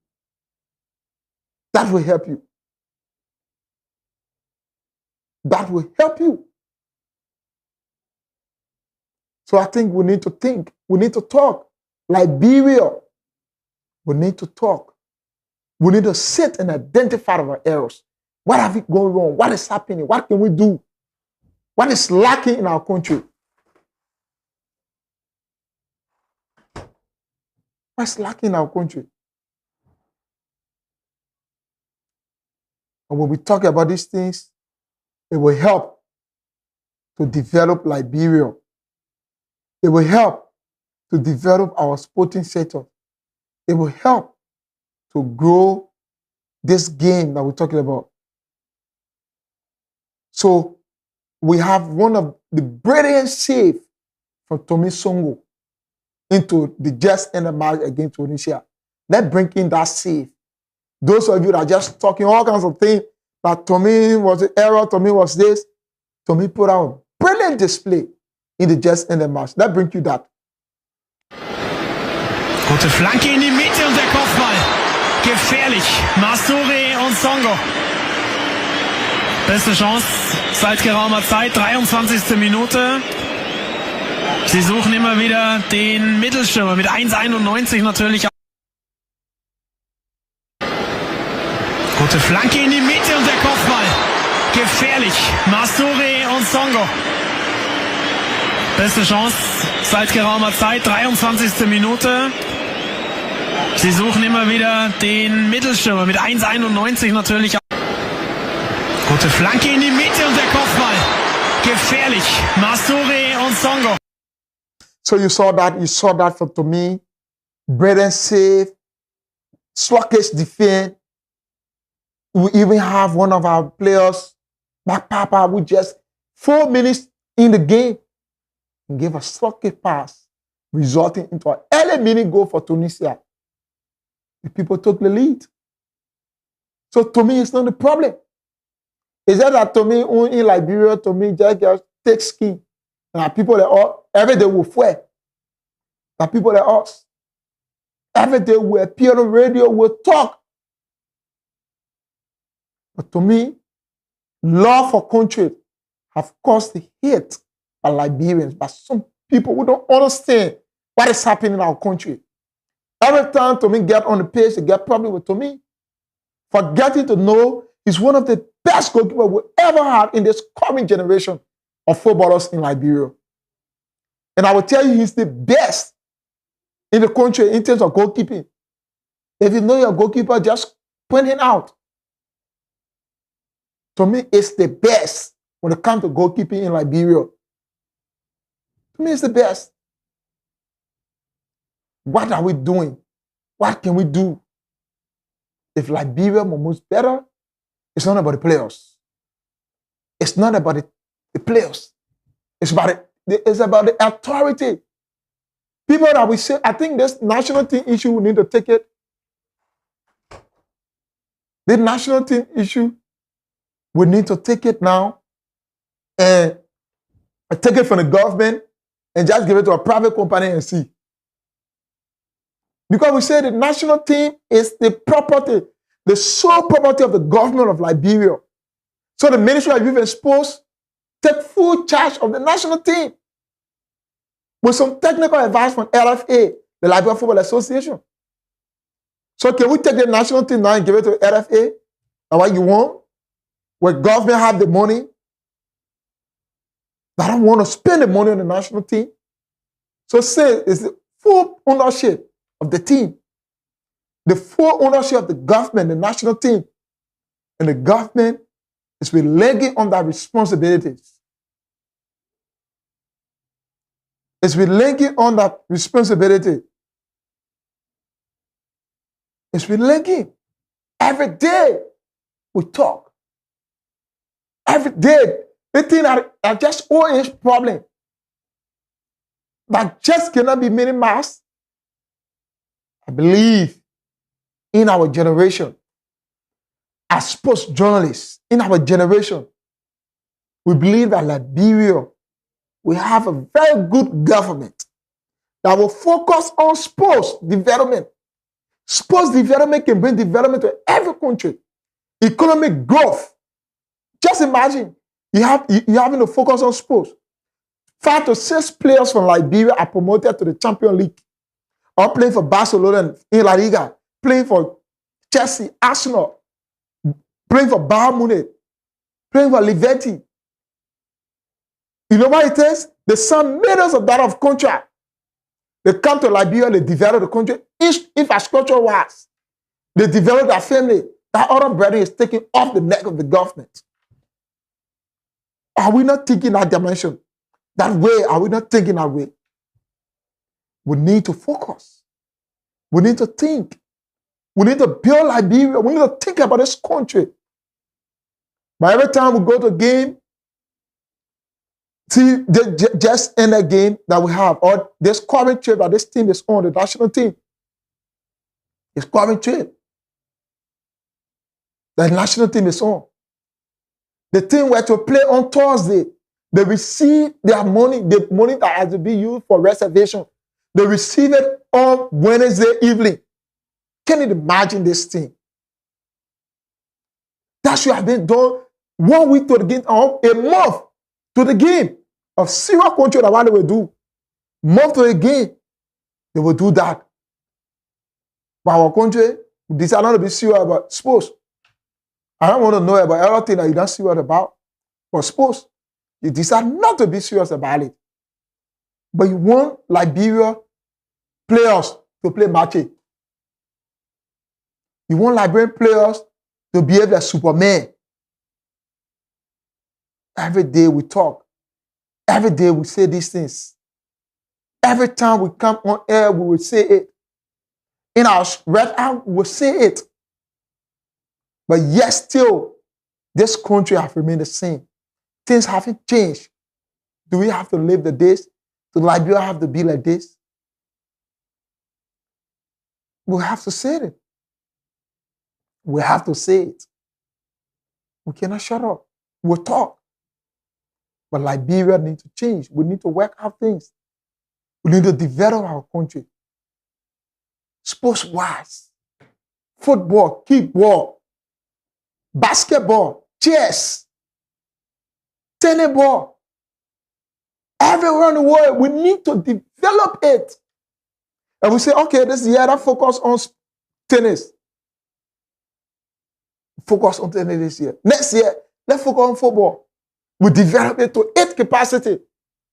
That will help you. That will help you. So I think we need to think. We need to talk. Liberia, we need to talk. We need to sit and identify our errors. What have we gone wrong? What is happening? What can we do? What is lacking in our country? What's lacking in our country? And when we talk about these things, it will help to develop Liberia. It will help to develop our sporting sector. It will help to grow this game that we're talking about. So we have one of the brilliant saves from Tommy Songo into the just end of match against Tunisia. Let's bring in that save. Those of you that are just talking all kinds of things, that Tommy was an error, Tommy was this, Tommy put out a brilliant display in the just end of match. Let's bring you that. Gute Flanke in die Mitte und der Kopfball. Gefährlich. Masuri und Songo. Beste Chance seit geraumer Zeit. 23. Minute. Sie suchen immer wieder den Mittelstürmer mit 1,91 natürlich. Gute Flanke in die Mitte und der Kopfball. Gefährlich. Masuri und Songo. Beste Chance seit geraumer Zeit. 23. Minute. Sie suchen immer wieder den Mittelstürmer mit 1,91 natürlich. Gute Flanke in die Mitte und der Kopfball. Gefährlich. Masuri und Songo. So you saw that for Tommy. Brilliant save. Sluggish defense. We even have one of our players, Mark Papa, who just 4 minutes in the game and gave a sluggish pass, resulting into an early minute goal for Tunisia. The people took the lead. So to me, it's not the problem. Is that to me, in Liberia, to me, just take skin. And people that all every day will swear. That people like us, every day we appear on radio, we talk. But to me, love for country have caused the hate by Liberians, by some people who don't understand what is happening in our country. Every time Tommy get on the pitch, they get problem with Tommy. Forgetting to know he's one of the best goalkeepers we ever have in this current generation of footballers in Liberia. And I will tell you, he's the best in the country in terms of goalkeeping. If you know your goalkeeper, just point him out. To me, it's the best when it comes to goalkeeping in Liberia. To me, it's the best. What are we doing? What can we do? If Liberia moves better, it's not about the players. It's not about the players. It's about the authority. People that we say, I think this national team issue, we need to take it. The national team issue, we need to take it now and take it from the government and just give it to a private company and see. Because we say the national team is the property, the sole property of the government of Liberia. So the Ministry of Youth and Sports take full charge of the national team with some technical advice from LFA, the Liberia Football Association. So can we take the national team now and give it to LFA? And what you want? Where government have the money? They don't want to spend the money on the national team. So say it's the full ownership of the team. The full ownership of the government, the national team. And the government is relying on that responsibilities. It's relying on that responsibility. It's relying. Every day we talk. Every day, the thing are just always problem that just cannot be minimized. I believe in our generation, as sports journalists, in our generation, we believe that Liberia will have a very good government that will focus on sports development. Sports development can bring development to every country. Economic growth. Just imagine you having to focus on sports. 5 to 6 players from Liberia are promoted to the Champions League, or playing for Barcelona in La Liga, playing for Chelsea, Arsenal, playing for Bayern Munich, playing for Liberty. You know what it is? They sign millions of dollars of contract. They come to Liberia, they develop the country infrastructure-wise. They develop their family. That other burden is taken off the neck of the government. Are we not thinking that dimension? That way, are we not thinking that way? We need to focus. We need to think. We need to build Liberia. We need to think about this country. But every time we go to a game, see, just in a game that we have, or this current trip that this team is on, the national team, it's current trip. The national team is on. The team were to play on Thursday. They receive their money, the money that has to be used for reservation. They receive it on Wednesday evening. Can you imagine this thing? That should have been done 1 week to the game, or a month to the game of serious country that what they will do. Month to the game, they will do that. But our country, we decide not to be serious about sports. I don't want to know about everything that you don't serious about. But sports, you decide not to be serious about it. But you want Liberia players to play matches. You want Liberian players to behave like Superman. Every day we talk. Every day we say these things. Every time we come on air, we will say it. In our red out, we will say it. But yet still, this country has remained the same. Things haven't changed. Do we have to live the days? Do Liberia have to be like this? We have to say it. We have to say it. We cannot shut up. We'll talk. But Liberia needs to change. We need to work out things. We need to develop our country. Sports-wise. Football, kickball, basketball, chess, tennis ball. Everywhere in the world, we need to develop it. And we say, okay, this year that focus on tennis. Focus on tennis this year. Next year, let's focus on football. We develop it to its capacity.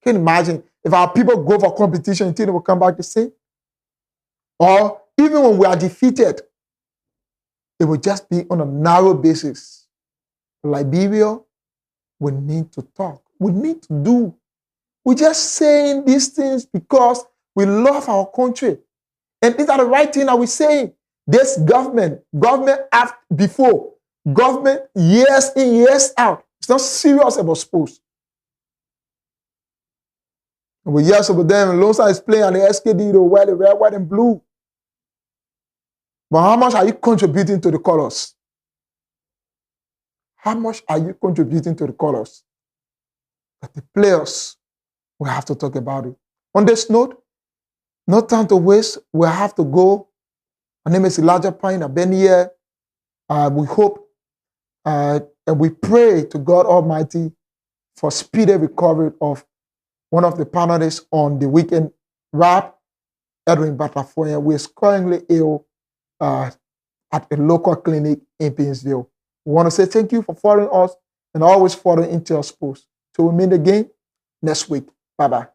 Can you imagine if our people go for competition, you think they will come back the same? Or even when we are defeated, it will just be on a narrow basis. Liberia, we need to talk. We need to do. We're just saying these things because we love our country. And these are the right things that we're saying. This government act before, government years in, years out. It's not serious about sports. And we hear about them, and Lonsa is playing and the SKD, the wear the red, white, and blue. But how much are you contributing to the colors? How much are you contributing to the colors? But the players, we have to talk about it. On this note, no time to waste. We have to go. My name is Elijah Pine. I've been here. We hope and we pray to God Almighty for speedy recovery of one of the panelists on the weekend wrap, Edwin Batafoya, who is currently ill at a local clinic in Painesville. We want to say thank you for following us and always following Intel Sports. Till we meet again next week. Bye-bye.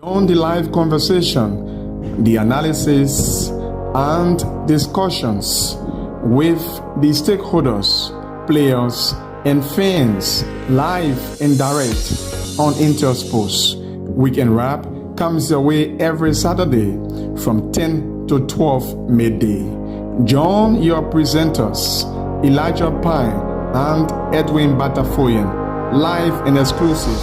On the live conversation, the analysis and discussions with the stakeholders, players, and fans live and direct on Intel Sports. Weekend Wrap comes your way every Saturday from 10 to 12 midday. Join your presenters, Elijah Pine and Edwin Batafoyan, live and exclusive.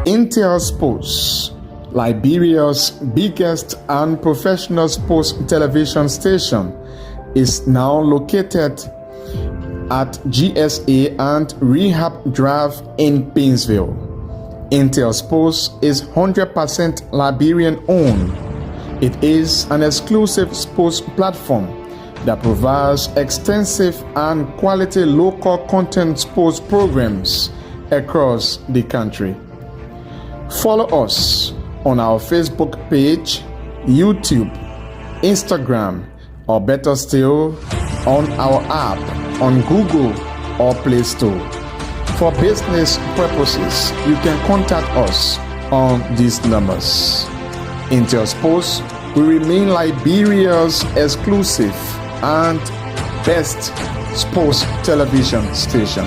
Intel Sports, Liberia's biggest and professional sports television station, is now located at GSA and Rehab Drive in Painesville. Intel Sports is 100% Liberian owned. It is an exclusive sports platform that provides extensive and quality local content sports programs across the country. Follow us on our Facebook page, YouTube, Instagram, or better still, on our app on Google or Play Store. For business purposes, you can contact us on these numbers. Intel Sports will remain Liberia's exclusive and best sports television station.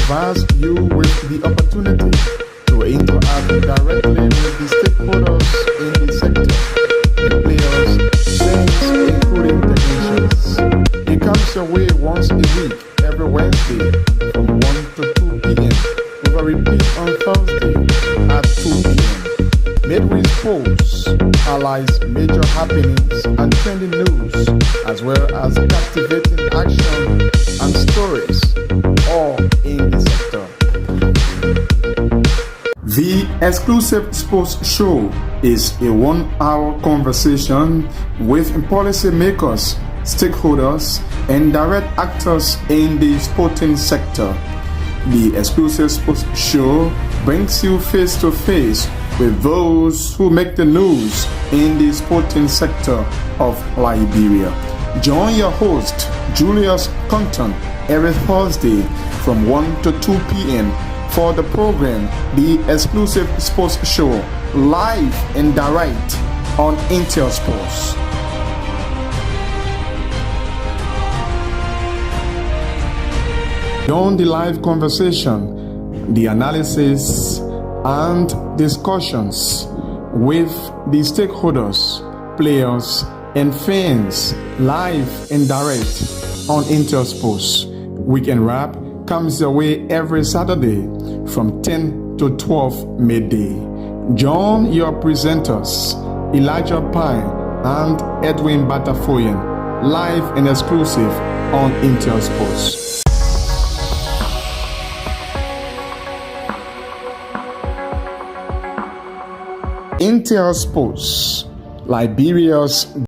provides you with the opportunity to interact directly with the stakeholders in the sector, the players, fans, including technicians. It comes your way once a week, every Wednesday from 1 to 2 p.m. with a repeat on Thursday at 2 p.m. Midway Sports highlights major happenings and trending news, as well as captivating action and stories, all in the sector. The exclusive sports show is a 1-hour conversation with policymakers, stakeholders, and direct actors in the sporting sector. The exclusive sports show brings you face to face with those who make the news in the sporting sector of Liberia. Join your host, Julius Compton, every Thursday from 1 to 2 p.m. for the program, The Exclusive Sports Show, live and direct on Intel Sports. Join the live conversation, the analysis, and discussions with the stakeholders, players, and fans, live and direct on Intel Sports. Weekend Wrap comes your way every Saturday from 10 to 12 midday. Join your presenters, Elijah Pine and Edwin Batafoyan, live and exclusive on Intel Sports. Intel Sports, Liberia's